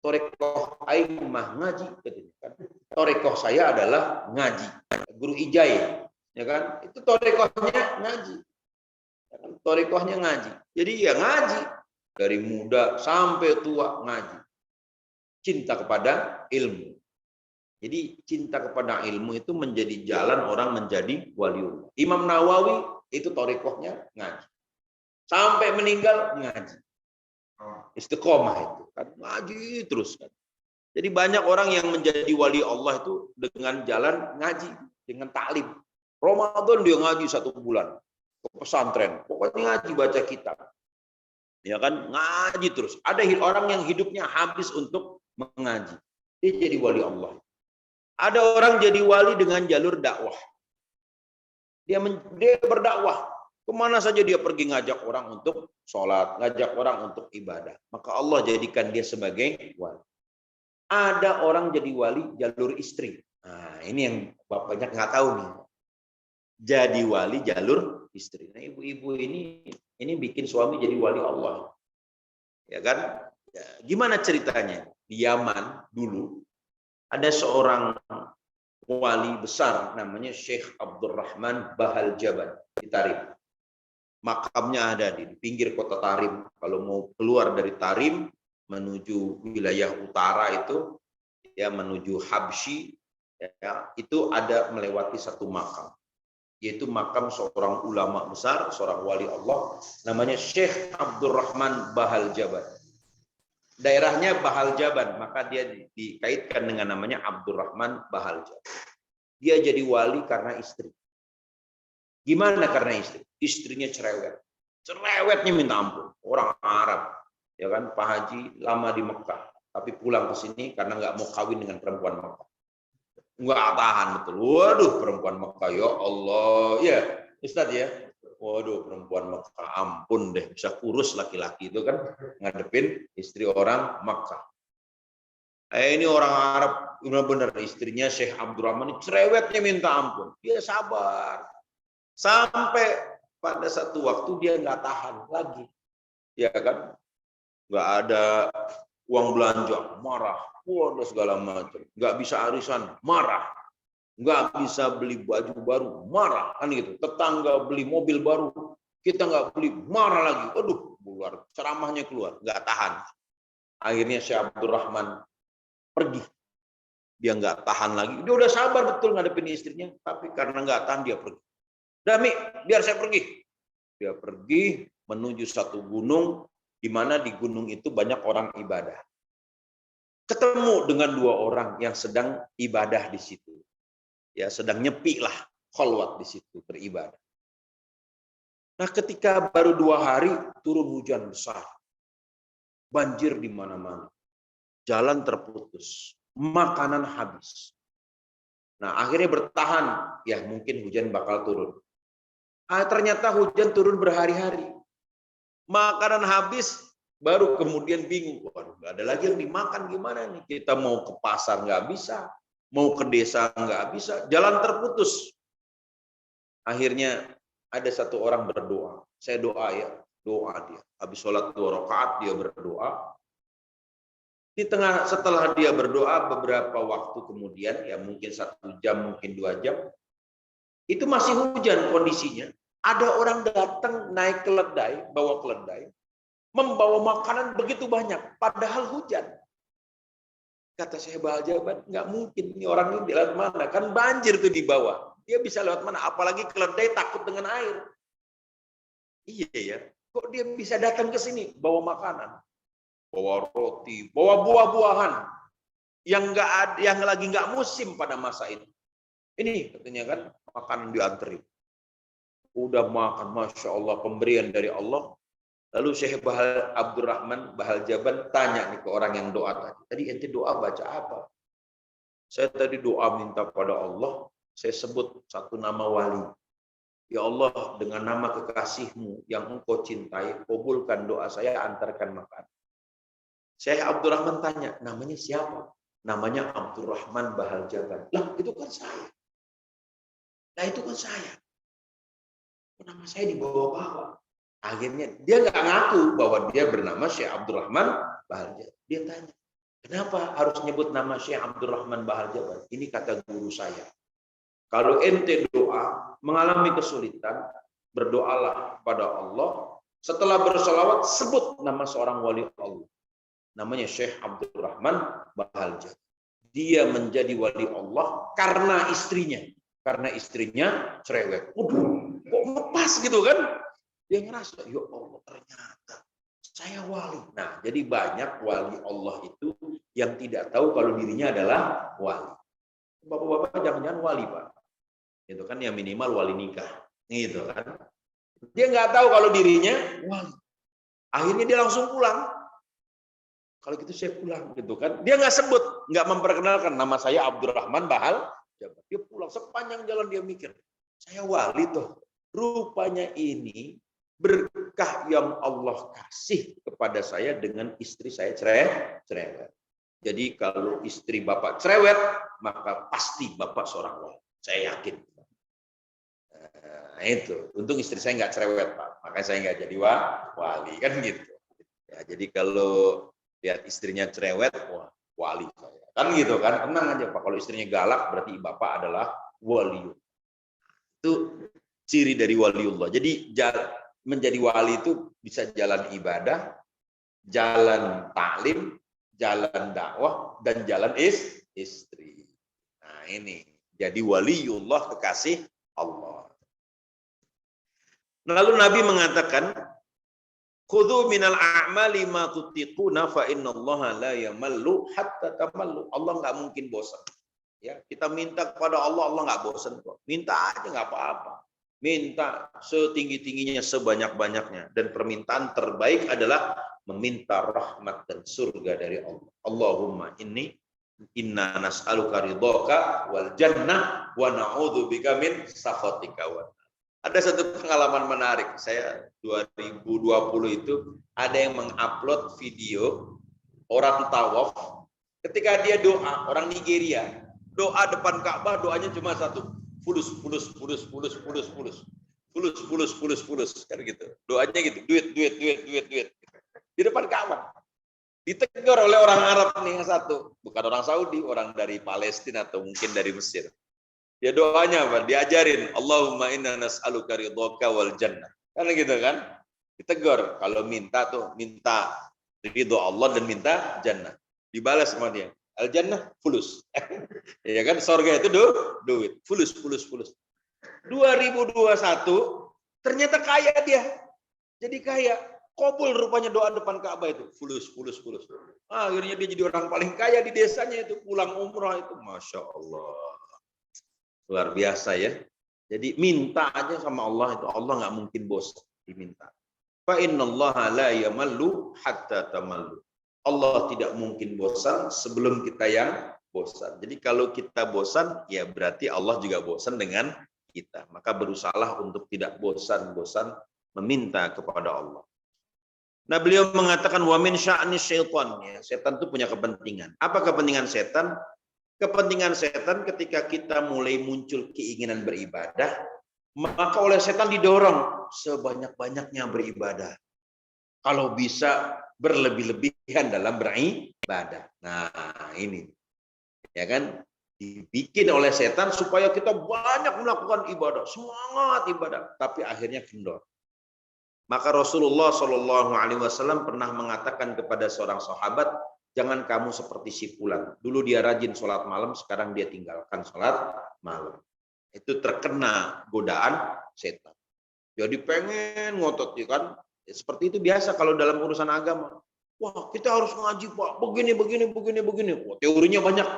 torikoh aing mah ngaji, katanya. Torikoh saya adalah ngaji. Guru Ijai, ya kan? Itu torikohnya ngaji. Torikohnya ngaji. Jadi ya ngaji dari muda sampai tua ngaji. Cinta kepada ilmu. Jadi cinta kepada ilmu itu menjadi jalan orang menjadi waliullah. Imam Nawawi itu torikohnya ngaji. Sampai meninggal ngaji. Istiqomah itu kan ngaji terus kan. Jadi banyak orang yang menjadi wali Allah itu dengan jalan ngaji, dengan taklim. Ramadan dia ngaji 1 bulan ke pesantren, pokoknya ngaji baca kitab. Ya kan, ngaji terus. Ada orang yang hidupnya habis untuk mengaji. Dia jadi wali Allah. Ada orang jadi wali dengan jalur dakwah. Dia berdakwah. Kemana saja dia pergi ngajak orang untuk sholat, ngajak orang untuk ibadah. Maka Allah jadikan dia sebagai wali. Ada orang jadi wali jalur istri. Nah, ini yang bapaknya nggak tahu nih. Jadi wali jalur istri. Nah, ibu-ibu ini bikin suami jadi wali Allah. Ya kan? Ya, gimana ceritanya? Di Yaman dulu ada seorang wali besar namanya Syekh Abdurrahman Bahal Jaban di Tarim. Makamnya ada di pinggir kota Tarim. Kalau mau keluar dari Tarim menuju wilayah utara itu, ya menuju Habsyi, ya, itu ada melewati satu makam, yaitu makam seorang ulama besar, seorang wali Allah, namanya Syekh Abdurrahman Bahal Jaban. Daerahnya Bahal Jaban, maka dia dikaitkan dengan namanya Abdurrahman Bahal Jaban. Dia jadi wali karena istri. Gimana karena istri? Istrinya cerewet. Cerewetnya minta ampun. Orang Arab. Ya kan, Pak Haji lama di Mekah. Tapi pulang ke sini karena nggak mau kawin dengan perempuan Mekah. Nggak tahan betul. Waduh, perempuan Mekah. Ya Allah. Ya, Ustaz ya. Waduh, perempuan Mekah. Ampun deh. Bisa kurus laki-laki itu kan. Ngadepin istri orang Mekah. Ini orang Arab. Benar-benar istrinya Syekh Abdurrahman. Cerewetnya minta ampun. Dia sabar. Sampai pada satu waktu dia nggak tahan lagi, ya kan, nggak ada uang belanja, marah, ada segala macam, nggak bisa arisan, marah, nggak bisa beli baju baru, marah, kan gitu. Tetangga beli mobil baru, kita nggak beli, marah lagi, aduh, keluar ceramahnya keluar, nggak tahan. Akhirnya Syekh Abdurrahman pergi, dia nggak tahan lagi, dia udah sabar betul ngadepin istrinya, tapi karena nggak tahan dia pergi. Dami, biar saya pergi. Dia pergi menuju satu gunung, di mana di gunung itu banyak orang ibadah. Ketemu dengan 2 orang yang sedang ibadah di situ. Ya, sedang nyepi lah, khalwat di situ, beribadah. Nah, ketika baru 2 hari, turun hujan besar. Banjir di mana-mana. Jalan terputus. Makanan habis. Nah, akhirnya bertahan. Ya, mungkin hujan bakal turun. Ternyata hujan turun berhari-hari. Makanan habis, baru kemudian bingung. Waduh, nggak ada lagi yang dimakan, gimana nih? Kita mau ke pasar nggak bisa, mau ke desa nggak bisa, jalan terputus. Akhirnya ada satu orang berdoa. Saya doa ya, doa dia. Habis sholat 2 rakaat dia berdoa. Setelah dia berdoa beberapa waktu kemudian, ya mungkin 1 jam, mungkin 2 jam, itu masih hujan kondisinya. Ada orang datang naik keledai, bawa keledai, membawa makanan begitu banyak, padahal hujan. Kata Syekh Bahal Jaban, nggak mungkin ini orang ini lewat mana? Kan banjir tuh di bawah. Dia bisa lewat mana? Apalagi keledai takut dengan air. Iya ya, kok dia bisa datang ke sini bawa makanan, bawa roti, bawa buah-buahan yang nggak ada, yang lagi nggak musim pada masa itu. Ini katanya kan makanan diantri. Udah makan, masya Allah, pemberian dari Allah. Lalu Syekh Bahal Abdurrahman Bahal Jaban tanya nih ke orang yang doa tadi. Tadi ente doa baca apa? Saya tadi doa minta pada Allah, saya sebut 1 nama wali. Ya Allah, dengan nama kekasihmu yang engkau cintai, kabulkan doa saya, antarkan makan. Syekh Abdurrahman tanya, namanya siapa? Namanya Abdurrahman Bahal Jaban. Lah, itu kan saya. Nah, itu kan saya. Nama saya dibawa-bawa. Akhirnya dia nggak ngaku bahwa dia bernama Syekh Abdurrahman Bahal Jaban. Dia tanya, kenapa harus nyebut nama Syekh Abdurrahman Bahal Jaban? Ini kata guru saya. Kalau ente doa, mengalami kesulitan, berdoalah kepada Allah. Setelah bersolawat, sebut nama seorang wali Allah. Namanya Syekh Abdurrahman Bahal Jaban. Dia menjadi wali Allah karena istrinya. Karena istrinya cerewet. Waduh, kok ngepas gitu kan? Dia ngerasa, ya Allah, ternyata saya wali. Nah, jadi banyak wali Allah itu yang tidak tahu kalau dirinya adalah wali. Bapak-bapak jangan-jangan wali, Pak. Itu kan yang minimal wali nikah. Gitu kan. Dia nggak tahu kalau dirinya wali. Akhirnya dia langsung pulang. Kalau gitu saya pulang gitu kan. Dia nggak sebut, nggak memperkenalkan nama saya Abdurrahman Bahal Jaban. Dia pulang sepanjang jalan dia mikir, saya wali tuh. Rupanya ini berkah yang Allah kasih kepada saya dengan istri saya cerewet. Jadi kalau istri bapak cerewet, maka pasti bapak seorang wali. Saya yakin. Nah, itu. Untung istri saya nggak cerewet, Pak. Makanya saya nggak jadi wali kan gitu. Ya, jadi kalau lihat istrinya cerewet, wah, wali saya. Kan gitu kan, tenang aja Pak. Kalau istrinya galak, berarti bapak adalah wali. Itu ciri dari waliullah. Jadi menjadi wali itu bisa jalan ibadah, jalan taklim, jalan dakwah, dan jalan istri. Nah ini, jadi waliullah, kekasih Allah. Lalu Nabi mengatakan, khudhu minal a'mali ma tutiquna fa innallaha la yamallu hatta tamallu. Allah nggak mungkin bosan. Ya, kita minta kepada Allah, Allah nggak bosan kok. Minta aja nggak apa-apa. Minta setinggi-tingginya, sebanyak-banyaknya. Dan permintaan terbaik adalah meminta rahmat dan surga dari Allah. Allahumma inna nas'aluka ridhaka wal jannah wa na'udzubika min sakhatika wa. Ada satu pengalaman menarik. Saya 2020 itu ada yang mengupload video orang tawaf ketika dia doa, orang Nigeria. Doa depan Ka'bah, doanya cuma satu. Fulus kan gitu. Doanya gitu, duit. Di depan Ka'bah. Ditegur oleh orang Arab nih yang satu, bukan orang Saudi, orang dari Palestina atau mungkin dari Mesir. Dia doanya apa? Diajarin, Allahumma inna nas'aluka ridhaka wal jannah. Kan gitu kan? Ditegur kalau minta tuh, minta ridho Allah dan minta jannah. Dibalas sama dia. Al jannah fulus. Ya kan, surga itu duit. Fulus. 2021 ternyata kaya dia. Jadi kaya. Kabul rupanya doa depan Ka'bah itu. Fulus. Akhirnya dia jadi orang paling kaya di desanya itu. Pulang umrah itu. Masya Allah. Luar biasa ya. Jadi minta aja sama Allah itu. Allah nggak mungkin bosan diminta. Fa innallaha la yamallu hatta tamallu. Allah tidak mungkin bosan sebelum kita yang bosan. Jadi kalau kita bosan, ya berarti Allah juga bosan dengan kita. Maka berusahalah untuk tidak bosan-bosan meminta kepada Allah. Nah, beliau mengatakan wa min sya'ni syaitan, ya. Setan itu punya kepentingan. Apa kepentingan setan? Kepentingan setan ketika kita mulai muncul keinginan beribadah, Maka oleh setan didorong sebanyak-banyaknya beribadah. Kalau bisa berlebih-lebihan dalam beribadah. Nah, ini. Ya kan? Dibikin oleh setan supaya kita banyak melakukan ibadah, semangat ibadah, tapi akhirnya kendor. Maka Rasulullah Shallallahu Alaihi Wasallam pernah mengatakan kepada seorang sahabat, jangan kamu seperti si Fulan. Dulu dia rajin sholat malam, sekarang dia tinggalkan sholat malam. Itu terkena godaan setan. Jadi pengen ngotot, ya kan? Seperti itu biasa kalau dalam urusan agama. Wah, kita harus ngaji, Pak. Begini. Wah, teorinya banyak.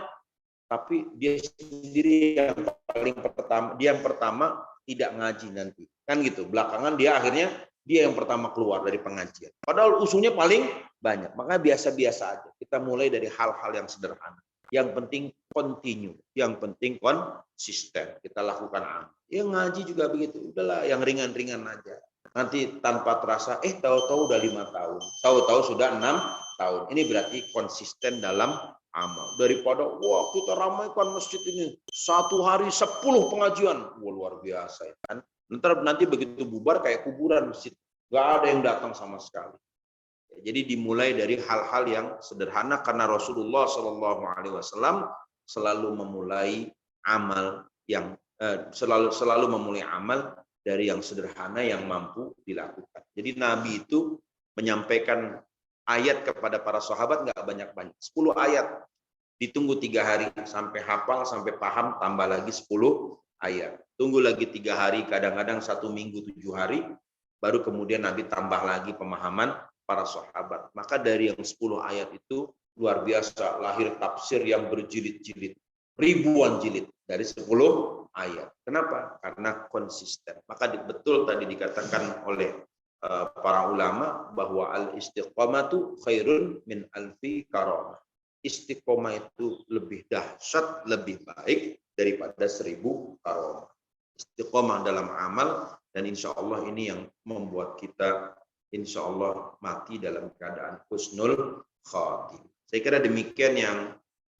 Tapi dia sendiri yang paling pertama, dia yang pertama tidak ngaji nanti. Kan gitu. Belakangan dia akhirnya dia yang pertama keluar dari pengajian. Padahal usulnya paling banyak. Maka biasa-biasa aja. Kita mulai dari hal-hal yang sederhana. Yang penting continue, yang penting konsisten. Kita lakukan amal. Ya ngaji juga begitu. Udahlah yang ringan-ringan aja. Nanti tanpa terasa, tahu-tahu udah 5 tahun. Tahu-tahu sudah 6 tahun. Ini berarti konsisten dalam amal. Daripada, wah kita ramaikan masjid ini. 1 hari 10 pengajian. Wah luar biasa ya kan. Nanti begitu bubar kayak kuburan masjid. Gak ada yang datang sama sekali. Jadi dimulai dari hal-hal yang sederhana karena Rasulullah Shallallahu Alaihi Wasallam selalu memulai amal yang selalu memulai amal dari yang sederhana yang mampu dilakukan. Jadi Nabi itu menyampaikan ayat kepada para sahabat nggak banyak-banyak, 10 ayat. Ditunggu 3 hari sampai hafal, sampai paham, tambah lagi 10 ayat. Tunggu lagi 3 hari, kadang-kadang 1 minggu 7 hari, baru kemudian Nabi tambah lagi pemahaman para sahabat. Maka dari yang 10 ayat itu luar biasa, lahir tafsir yang berjilid-jilid, ribuan jilid dari 10 ayat. Kenapa? Karena konsisten. Maka betul tadi dikatakan oleh para ulama bahwa al-istiqamatu khairun min alfi karamah. Istiqomah itu lebih dahsyat, lebih baik daripada 1000 karamah. Istiqomah dalam amal, dan insya Allah ini yang membuat kita insya Allah mati dalam keadaan husnul khatimah. Saya kira demikian yang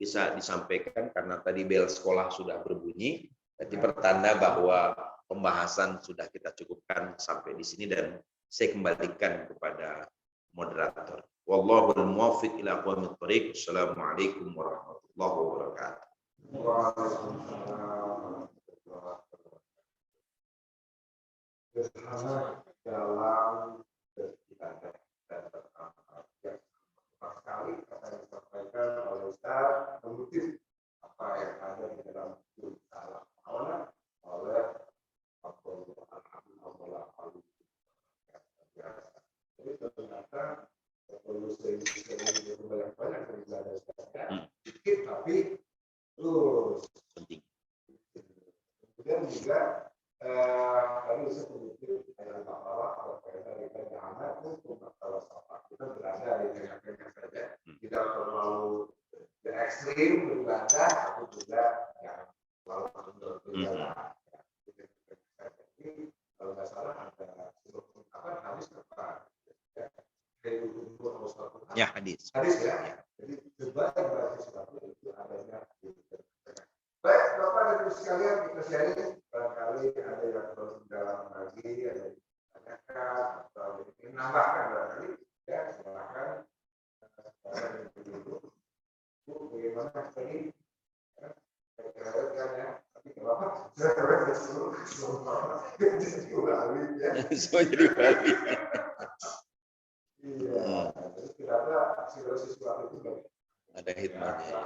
bisa disampaikan karena tadi bel sekolah sudah berbunyi. Jadi pertanda bahwa pembahasan sudah kita cukupkan sampai di sini dan saya kembalikan kepada moderator. Wallahul muwaffiq ila aqwamit thoriq. Assalamualaikum warahmatullahi wabarakatuh. Dalam ibadah dan sekali apa yang disampaikan oleh Ustaz mengutip apa yang ada di dalam salah awalnya oleh jadi ternyata solusi banyak beribadah sedikit tapi terus Penting. kemudian juga tadi bisa mengutip ayat Allah dari kejahatan untuk masalah sahabat kita berada di tengah-tengah saja, tidak terlalu ekstrim beribadah atau juga yang terlalu beribadah. Jadi kalau nggak salah ada apa hadis apa? Ya hadis. Hadis ya. Jadi sebaik berarti sesuatu itu adanya di tengah. Baik, Bapak dan Ibu sekalian, kita sharing barangkali ada yang perlu dalam lagi, ada yang ditanyakan atau ingin menambahkan barangkali, ya silakan. Bu, bagaimana ini? Kira-kira ya, tapi kenapa? Saya semua jadi wali ya. Semua jadi wali. Iya, jadi kira-kira segala sesuatu itu baik. Ada hikmahnya.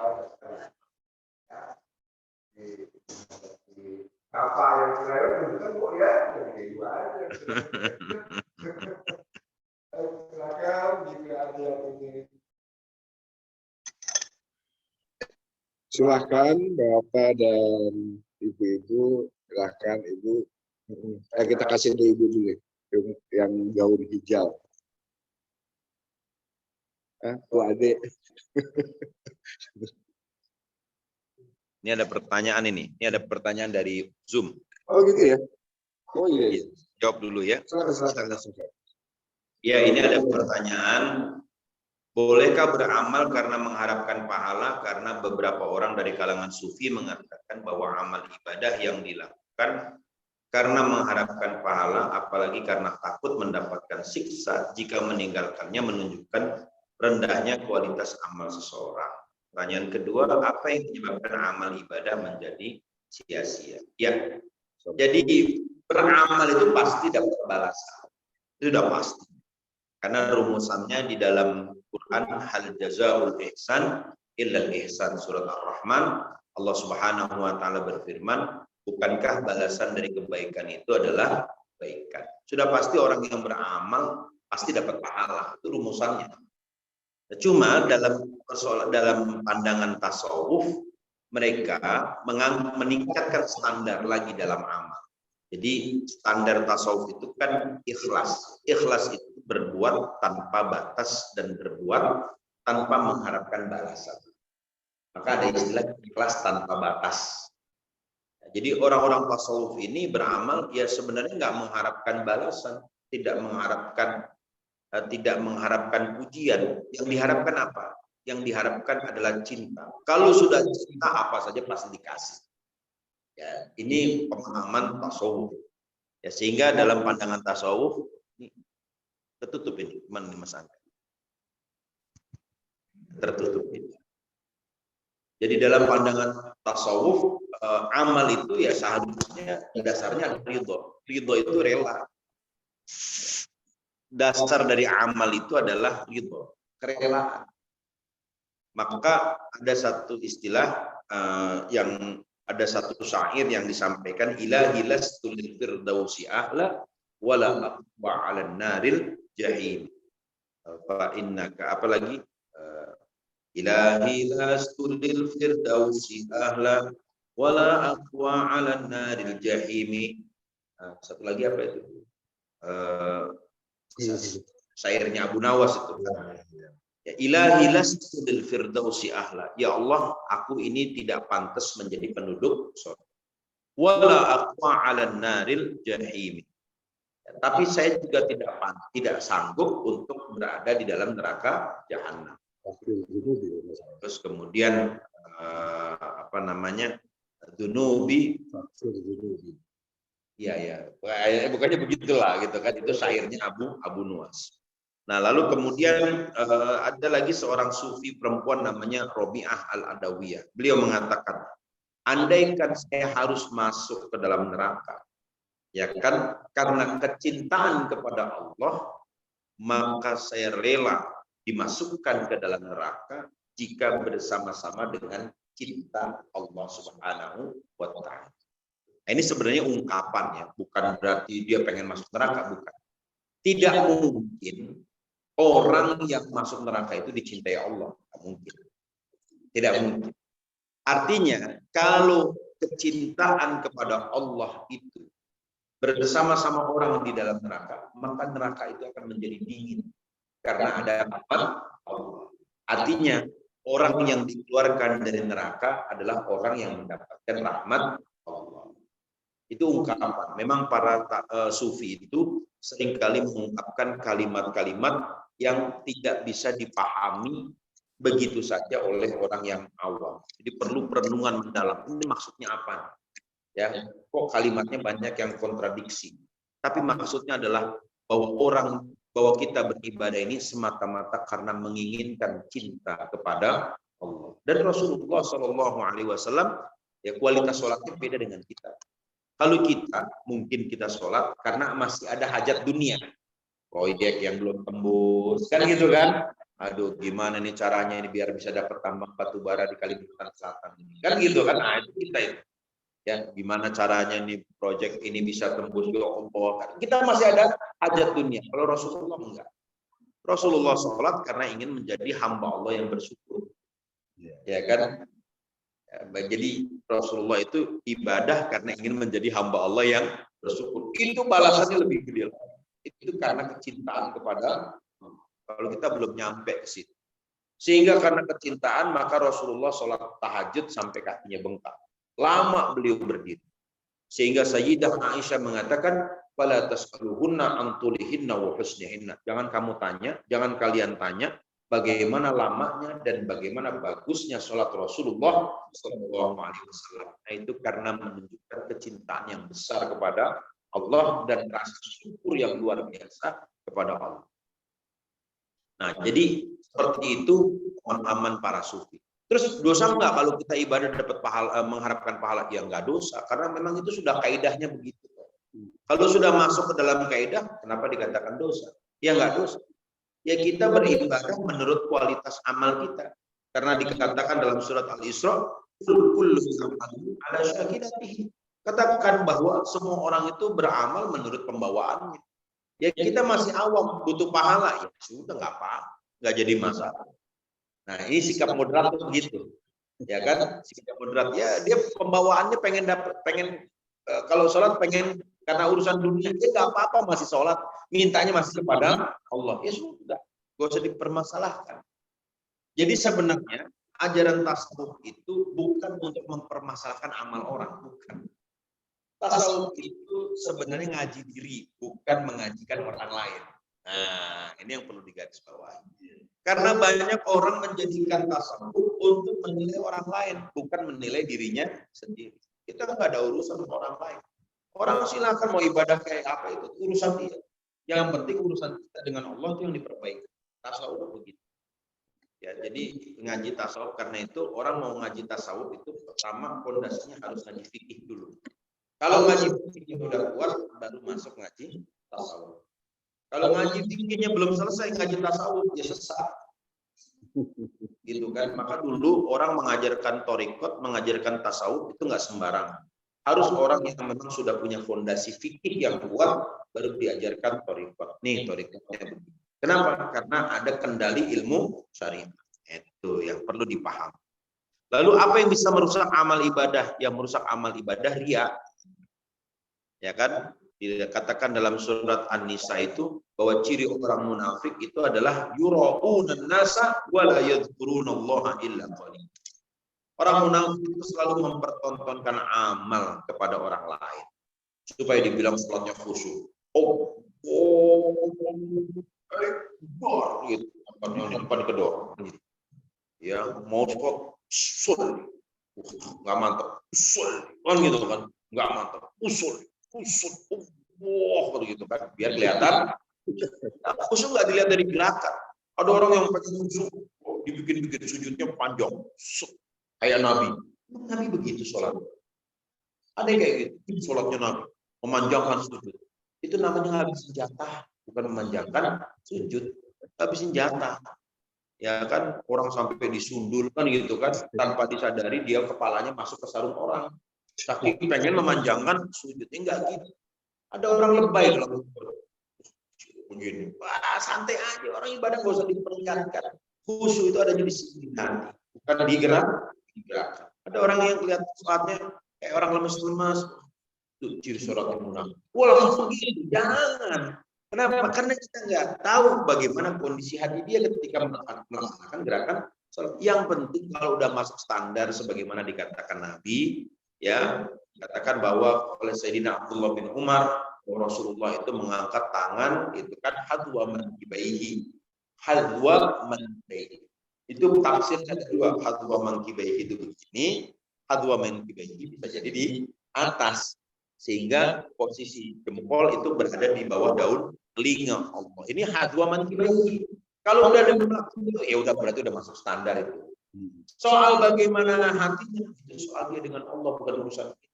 Apa yang terakhir menunjukkan kok ya jadi dua aja. Silakan jika ada yang ingin. Silakan Bapak dan Ibu-ibu, silakan Ibu. Kita kasih dulu Ibu dulu yang gaun hijau. Bu Ade. Ini ada pertanyaan ini. Ini ada pertanyaan dari Zoom. Oh gitu ya? Oh iya. Jawab dulu ya. Silakan. Ya, ini ada pertanyaan. Bolehkah beramal karena mengharapkan pahala? Karena beberapa orang dari kalangan sufi mengatakan bahwa amal ibadah yang dilakukan karena mengharapkan pahala, apalagi karena takut mendapatkan siksa jika meninggalkannya, menunjukkan rendahnya kualitas amal seseorang. Pertanyaan kedua, apa yang menyebabkan amal ibadah menjadi sia-sia? Ya, jadi beramal itu pasti dapat balasan. Itu sudah pasti. Karena rumusannya di dalam Quran, hal jazaa'ul ihsan illal ihsan, surat Ar-Rahman, Allah Subhanahu wa taala berfirman, bukankah balasan dari kebaikan itu adalah kebaikan. Sudah pasti orang yang beramal pasti dapat pahala, itu rumusannya. Cuma dalam pandangan tasawuf, mereka meningkatkan standar lagi dalam amal. Jadi standar tasawuf itu kan ikhlas. Ikhlas itu berbuat tanpa batas dan berbuat tanpa mengharapkan balasan. Maka ada istilah ikhlas tanpa batas. Jadi orang-orang tasawuf ini beramal ya sebenarnya nggak mengharapkan balasan, tidak mengharapkan pujian. Yang diharapkan apa? Yang diharapkan adalah cinta. Kalau sudah cinta, apa saja pasti dikasih. Ya, ini pemahaman tasawuf. Ya, sehingga dalam pandangan tasawuf ini tertutup ini, Mas Angga. Tertutup ini. Jadi dalam pandangan tasawuf, amal itu ya seharusnya dasarnya ridho. Ridho itu rela. Dasar dari amal itu adalah ridho, kerelaan. Maka ada satu istilah ada satu syair yang disampaikan, ilahi lastu lil firdausi ahla wala aqwa 'alan naril jahim. Fa innaka apalagi ilahi lastu lil firdausi ahla wala aqwa 'alan naril jahim. Satu lagi apa itu? Syairnya Abu Nawas itu. Ya ilahi lastu lil firdausi ahla. Ya Allah, aku ini tidak pantas menjadi penduduk surga. Wala aqwa 'alan naril jahim. Ya, tapi saya juga tidak sanggup untuk berada di dalam neraka jahanam. Terus kemudian apa namanya? Dunubi. Ya, bukannya begitulah gitu kan, itu syairnya Abu Nuwas. Nah, lalu kemudian ada lagi seorang sufi perempuan namanya Robi'ah Al-Adawiyah. Beliau mengatakan, andaikan saya harus masuk ke dalam neraka, ya kan, karena kecintaan kepada Allah, maka saya rela dimasukkan ke dalam neraka jika bersama-sama dengan cinta Allah Subhanahu wa taala. Ini sebenarnya ungkapannya, bukan berarti dia pengen masuk neraka, bukan. Tidak mungkin orang yang masuk neraka itu dicintai Allah, tidak mungkin. Tidak mungkin. Artinya, kalau kecintaan kepada Allah itu bersama-sama orang di dalam neraka, maka neraka itu akan menjadi dingin karena ada rahmat Allah. Artinya, orang yang dikeluarkan dari neraka adalah orang yang mendapatkan rahmat Allah. Itu ungkapan. Memang para sufi itu seringkali mengungkapkan kalimat-kalimat yang tidak bisa dipahami begitu saja oleh orang yang awam. Jadi perlu perenungan mendalam. Ini maksudnya apa? Ya, kok kalimatnya banyak yang kontradiksi. Tapi maksudnya adalah bahwa kita beribadah ini semata-mata karena menginginkan cinta kepada Allah. Dan Rasulullah SAW ya kualitas sholatnya beda dengan kita. Kalau mungkin kita sholat karena masih ada hajat dunia. Proyek yang belum tembus, kan gitu kan? Aduh, gimana nih caranya ini biar bisa dapat tambang batu bara di Kalimantan Selatan ini. Kan gitu kan? Nah, itu kita itu. Ya, gimana caranya nih proyek ini bisa tembus ke Allah. Kita masih ada hajat dunia. Kalau Rasulullah enggak. Rasulullah sholat karena ingin menjadi hamba Allah yang bersyukur. Ya kan? Jadi Rasulullah itu ibadah karena ingin menjadi hamba Allah yang bersyukur. Itu balasannya lebih gede. Itu karena kecintaan kepada Allah. Kalau kita belum nyampe ke situ. Sehingga karena kecintaan maka Rasulullah sholat tahajud sampai kakinya bengkak. Lama beliau berdiri. Sehingga Sayyidah Aisyah mengatakan, "Fala tas'aluhunna an tulihinna wa husnihinna." Jangan kalian tanya bagaimana lamanya dan bagaimana bagusnya sholat Rasulullah SAW. Nah, itu karena menunjukkan kecintaan yang besar kepada Allah dan rasa syukur yang luar biasa kepada Allah. Nah, jadi seperti itu pemahaman para sufi. Terus dosa enggak kalau kita ibadah dapat pahala, mengharapkan pahala? Ya enggak dosa, karena memang itu sudah kaidahnya begitu. Kalau sudah masuk ke dalam kaidah, kenapa dikatakan dosa? Ya enggak dosa. Ya kita beribadah menurut kualitas amal kita. Karena dikatakan dalam surat Al-Isra, kullu amalin ala syakilatihi. Katakan bahwa semua orang itu beramal menurut pembawaannya. Ya kita masih awam, butuh pahala, ya sudah nggak apa, nggak jadi masalah. Nah, ini sikap moderat tuh begitu, ya kan? Sikap moderat ya dia pembawaannya pengen dapat, kalau sholat pengen karena urusan dunia, dia nggak apa-apa masih sholat, mintanya masih kepada Allah. Ya sudah, nggak usah dipermasalahkan. Jadi sebenarnya ajaran tasawuf itu bukan untuk mempermasalahkan amal orang, bukan. Tasawuf itu sebenarnya ngaji diri, bukan mengajikan orang lain. Nah, ini yang perlu digarisbawahi. Karena banyak orang menjadikan tasawuf untuk menilai orang lain, bukan menilai dirinya sendiri. Kita nggak ada urusan sama orang lain. Orang silakan mau ibadah kayak apa itu urusan dia. Yang penting urusan kita dengan Allah itu yang diperbaiki. Tasawuf begitu. Ya, jadi ngaji tasawuf, karena itu orang mau ngaji tasawuf itu pertama pondasinya harus ngaji fikih dulu. Kalau ngaji fikihnya udah kuat, baru masuk ngaji tasawuf. Kalau ngaji fikihnya belum selesai, ngaji tasawuf ya sesat. Gitu kan? Maka dulu orang mengajarkan thariqat, mengajarkan tasawuf itu nggak sembarangan. Harus orang yang memang sudah punya fondasi fikih yang kuat, baru diajarkan thariqat. Nih thariqatnya begini. Kenapa? Karena ada kendali ilmu syariat. Itu yang perlu dipahami. Lalu apa yang bisa merusak amal ibadah? Yang merusak amal ibadah riya. Ya kan? Dikatakan dalam surat An-Nisa itu bahwa ciri orang munafik itu adalah yura'unan nasa wa la yadhkurunallaha illa qalil. Orang munafik itu selalu mempertontonkan amal kepada orang lain supaya dibilang sholatnya khusyuk. Gitu. Depan kedor. Ya, mau sholat usul. Enggak mantap. Usul. Kan gitu kan? Enggak mantap. Usul. Begitu kan, biar kelihatan. Khusyuk nggak dilihat dari gerakan. Ada orang yang pakai khusyuk, dibikin sujudnya panjang, kayak Nabi. Nabi begitu sholat. Ada yang kayak gitu, sholatnya Nabi, memanjangkan sujud. Itu namanya habisin jatah, bukan memanjangkan sujud, habisin jatah. Ya kan, orang sampai disundul kan gitu kan, tanpa disadari dia kepalanya masuk ke sarung orang. Saking pengen memanjangkan sujudnya, enggak gitu. Ada orang lebay kalau begini. Wah, santai aja, orang ibadah nggak usah diperlihatkan. Khusyuk itu ada di sini nanti, bukan digerakkan. Ada orang yang lihat sholatnya kayak orang lemes-lemes, itu ciri sholat yang munafik. Wah, langsung begitu, jangan. Kenapa? Karena kita nggak tahu bagaimana kondisi hati dia ketika melaksanakan gerakan sholat. Yang penting kalau udah masuk standar sebagaimana dikatakan Nabi, ya, katakan bahwa oleh Sayyidina Abdullah bin Umar, Rasulullah itu mengangkat tangan, itu kan hadwa mankibaihi, hadwa mankibaihi. Itu tafsirnya ada dua, hadwa mankibaihi itu begini, hadwa mankibaihi bisa jadi di atas, sehingga posisi jempol itu berada di bawah daun telinga Allah. Ini hadwa mankibaihi. Kalau udah ada belakang itu, ya udah berarti udah masuk standar itu. Soal bagaimana hatinya, itu soal dia dengan Allah, bukan urusan kita.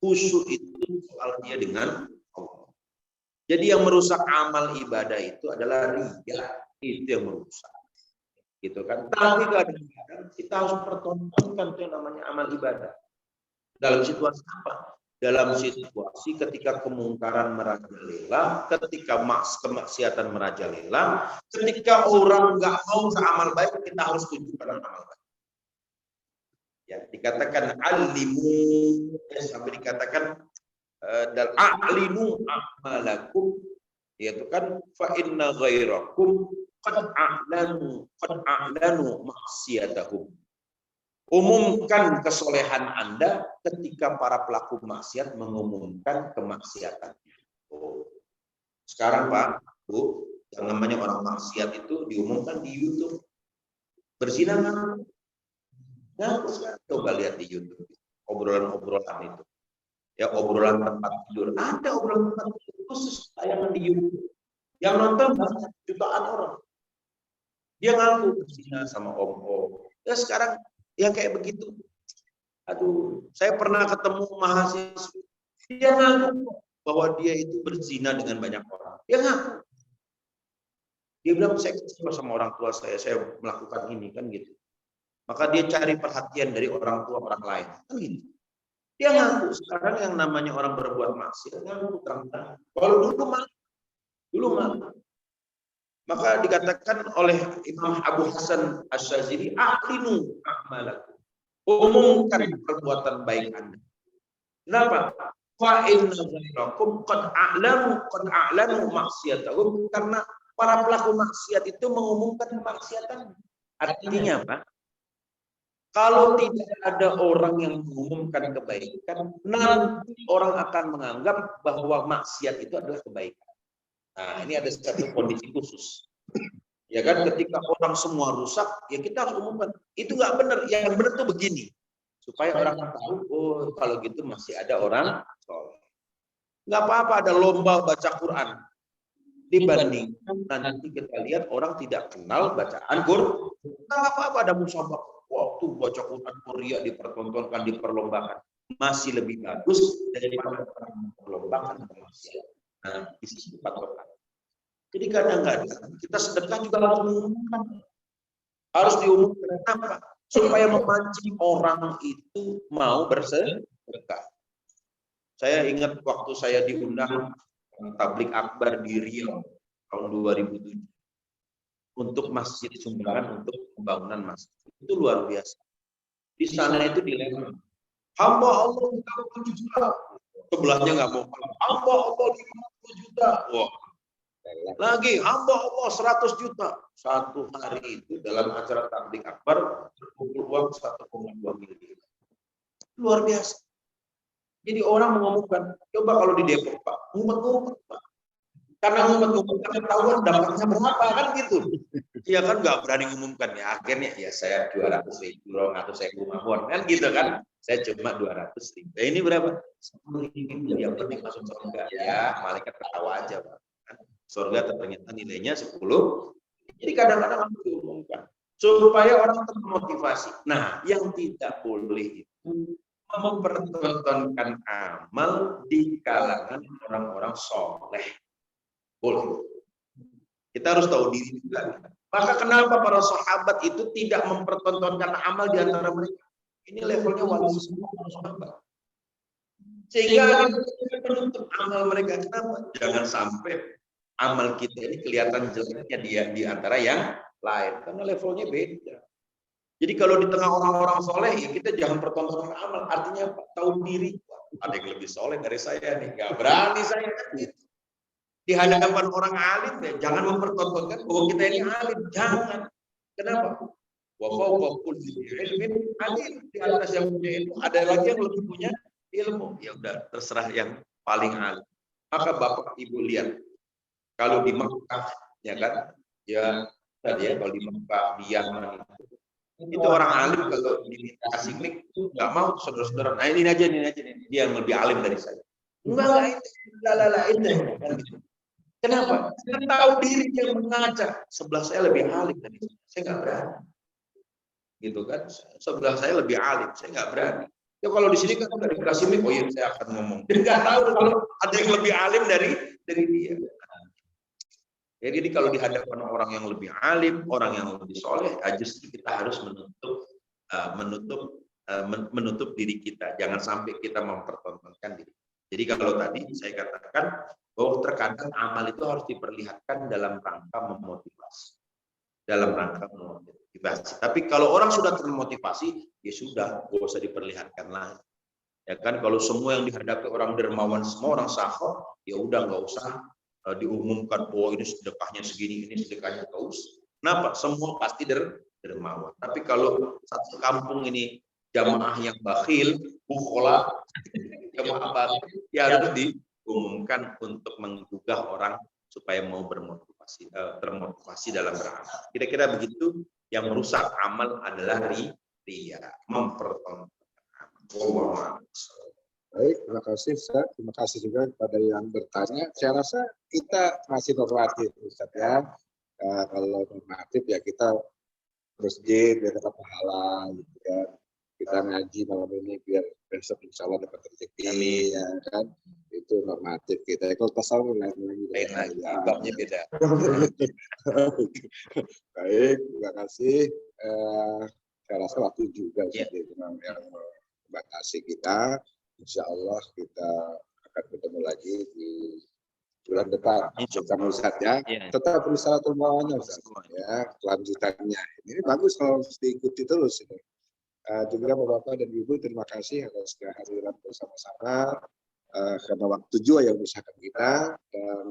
Khusyuk itu soal dia dengan Allah. Jadi yang merusak amal ibadah itu adalah riya, itu yang merusak. Gitu kan. Tapi kadang-kadang kita harus pertontonkan itu yang namanya amal ibadah. Dalam situasi apa? Dalam situasi ketika kemungkaran merajalela, ketika kemaksiatan merajalela, ketika orang nggak mau beramal baik, kita harus tunjukkan amal baik. Ya, dikatakan alimu, sampai dikatakan dan a'linu a'malakum, yaitu kan fa inna ghairakum qad a'lanu maksiatahum. Umumkan kesolehan Anda ketika para pelaku maksiat mengumumkan kemaksiatannya. Oh. Sekarang Pak, Bu, yang namanya orang maksiat itu diumumkan di YouTube. Berzina ngaku. Ngaku sekarang. Coba lihat di YouTube. Obrolan-obrolan itu. Ya, obrolan tempat tidur. Ada obrolan tempat tidur khusus tayangan di YouTube. Yang nonton banyak, jutaan orang. Dia ngaku berzina sama om-om. Ya sekarang yang kayak begitu. Aduh, saya pernah ketemu mahasiswa. Dia ngaku bahwa dia itu berzina dengan banyak orang. Dia ngaku. Dia bilang, saya kecewa sama orang tua saya melakukan ini, kan gitu. Maka dia cari perhatian dari orang tua orang lain. Kan gitu. Dia ngaku. Sekarang yang namanya orang berbuat maksiat, ngaku terang-terang. Kalau dulu malu. Maka dikatakan oleh Imam Abu Hasan Asy-Syadzili, "Aqlinu a'malakum." Umumkan perbuatan baik Anda. Kenapa? Fa inna ghayrakum qad a'lanu maksiatahum, karena para pelaku maksiat itu mengumumkan kemaksiatan. Artinya apa? Kalau tidak ada orang yang mengumumkan kebaikan, nanti orang akan menganggap bahwa maksiat itu adalah kebaikan. Nah, ini ada satu kondisi khusus. Ya kan, ketika orang semua rusak, ya kita harus umumkan. Itu nggak benar. Yang benar tuh begini. Supaya orang tahu, oh kalau gitu masih ada orang soleh. Nggak apa-apa ada lomba baca Quran. Dibandingkan nanti kita lihat orang tidak kenal bacaan Quran. Nggak apa-apa ada musabaqah. Waktu baca Quran Korea dipertontonkan, diperlombakan. Masih lebih bagus daripada memperlombakan kemaksiatan. Nah, isi 4 orang. Jadi kadang-kadang kita sedekah juga harus diumumkan. Harus diumumkan. Kenapa? Supaya memancing orang itu mau bersedekah. Saya ingat waktu saya diundang tablik akbar di Riau tahun 2007 untuk masjid sumbangan untuk pembangunan masjid. Itu luar biasa. Di sana itu dilema. Hamba Allah 30 juta. Sebelahnya nggak mau. Hamba Allah 50 juta. Wah. Lagi hamba Allah 100 juta. Satu hari itu dalam acara tablik akbar berkumpul uang 1,2 miliar. Luar biasa. Jadi orang mengumumkan, coba kalau di Depok Pak, ngumpet-ngumpet Pak. Karena ngumpet-ngumpet ketahuan dapatnya berapa kan gitu. Iya kan nggak berani ngumumkan ya. Akhirnya ya saya 200.000 atau saya mawon kan gitu kan. Saya cuma 200.000. Nah, ini berapa? 10.000. Yang penting masuk surga. Ya, malaikat ketawa aja Pak. Surga ternyata nilainya 10. Jadi kadang-kadang harus diumumkan supaya orang termotivasi. Nah, yang tidak boleh itu mempertontonkan amal di kalangan orang-orang soleh. Boleh. Kita harus tahu diri juga. Maka kenapa para sahabat itu tidak mempertontonkan amal di antara mereka? Ini levelnya wali semua para sahabat. Sehingga kita menutup amal mereka. Kenapa? Jangan sampai amal kita ini kelihatan jeleknya di antara yang lain. Karena levelnya beda. Jadi kalau di tengah orang-orang soleh, ya kita jangan pertontonkan amal. Artinya tahu diri. Ada yang lebih soleh dari saya nih. Gak berani saya kan gitu. Di hadapan orang alim, ya, jangan mempertontonkan bahwa kita ini alim. Jangan. Kenapa? Wa fawqa kulli ilmin alim. Di atas yang punya ilmu, ada lagi yang lebih punya ilmu. Ya udah, terserah yang paling alim. Maka Bapak Ibu lihat, kalau di Mekah, ya kan, ya tadi ya, kalau di Mekah, di Yaman itu orang alim kalau diminta asik nggak mau saudara-saudara. Nah ini aja dia yang lebih alim dari saya. Enggak itu kan gitu. Kenapa? Saya tahu diri yang mengaca. Sebelah saya lebih alim dari saya. Saya nggak berani. Gitu kan? Sebelah saya lebih alim. Saya nggak berani. Ya kalau di sini kan dari dikasih mic, oh iya saya akan ngomong. Dia nggak tahu kalau ada yang lebih alim dari dia. Ya, jadi kalau di hadapan orang yang lebih alim, orang yang lebih soleh, justru kita harus menutup diri kita. Jangan sampai kita mempertontonkan diri. Jadi kalau tadi saya katakan bahwa terkadang amal itu harus diperlihatkan dalam rangka memotivasi. Dalam rangka memotivasi. Tapi kalau orang sudah termotivasi, ya sudah, nggak usah diperlihatkan lagi. Ya kan, kalau semua yang dihadapi orang dermawan, semua orang sakho, ya udah nggak usah diumumkan, oh ini sedekahnya segini, ini sedekahnya terus. Kenapa? Semua pasti dermawan. Tapi kalau satu kampung ini jamaah yang bakhil, bukhola, jamaah bakhil, ya harus diumumkan untuk menggugah orang supaya mau termotivasi dalam beramal. Kira-kira begitu Yang merusak amal adalah riya, mempertontonkan amal. Baik, terima kasih Ustaz. Terima kasih juga kepada yang bertanya. Saya rasa kita masih normatif Ustaz ya. Kalau normatif ya kita masjid biar dapat pahala gitu kan. Kita ngaji malam ini biar besok insya Allah dapat rezeki ya kan. Itu normatif kita. Kalau tasawuf lain lagi. Lain lagi, babnya beda. Baik, terima kasih. Saya rasa waktu juga Ya. yang membatasi kita. Insya Allah kita akan ketemu lagi di bulan depan sama Ustaz ya. Tetap risalatul mawanya Ustaz ya, kelanjutannya. Ini bagus kalau diikuti terus ini. Juga Bapak dan Ibu terima kasih atas kehadiran bersama-sama. Karena waktu juga yang memisahkan kita, dan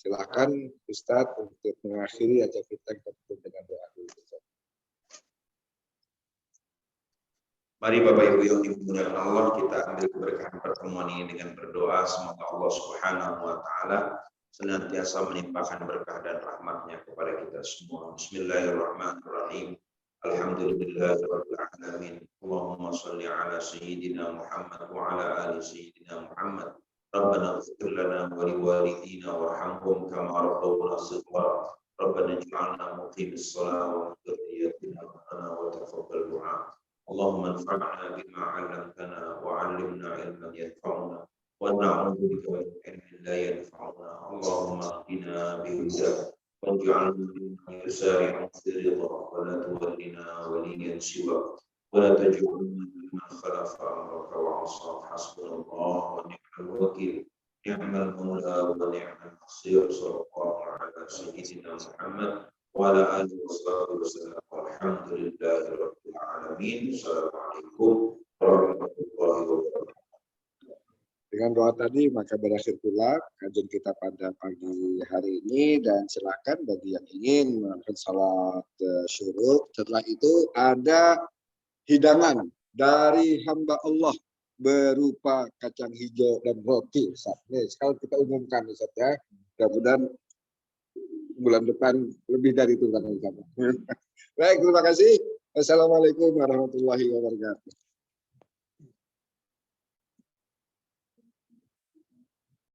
silakan Ustaz untuk mengakhiri acara kita dengan doa dulu. Mari Bapak Ibu yang dimuliakan Allah, kita ambil keberkahan pertemuan ini dengan berdoa. Semoga Allah Subhanahu wa Ta'ala senantiasa menimpakan berkah dan rahmatnya kepada kita semua. Bismillahirrahmanirrahim. Alhamdulillahirabbil alamin. Allahumma shalli ala sayyidina Muhammad wa ala ali sayyidina Muhammad. Rabbana ighfir lana wa liwalidina warhamhum kama rabbawna shighara. Rabbana ij'alna muqimis shalah wa min dhurriyyatina wa taqabbal du'a. اللهم انفعنا بما علمتنا وعلمنا علما ينفعنا ونعوذ بك من علم لا ينفعنا. اللهم اهدنا بهداك واجعلنا ممن يسارع في رضاك ولا تولنا وليا سواك ولا تجعلنا ممن خلف امرك وعصاك. حسبنا الله ونعم الوكيل نعم المولى ونعم النصير. صلى الله على سيدنا محمد وعلى آله وصحبه وسلم. والحمد لله رب العالمين. Assalamualaikum warahmatullahi wabarakatuh. Dengan doa tadi maka berakhir pula kajian kita pada pagi hari ini, dan silakan bagi yang ingin melakukan salat syuruk. Setelah itu ada hidangan dari hamba Allah berupa kacang hijau dan roti. Nih, sekarang kita umumkan Ustaz ya. Mudah-mudahan bulan depan lebih dari itu kan. Baik, terima kasih. Assalamualaikum warahmatullahi wabarakatuh.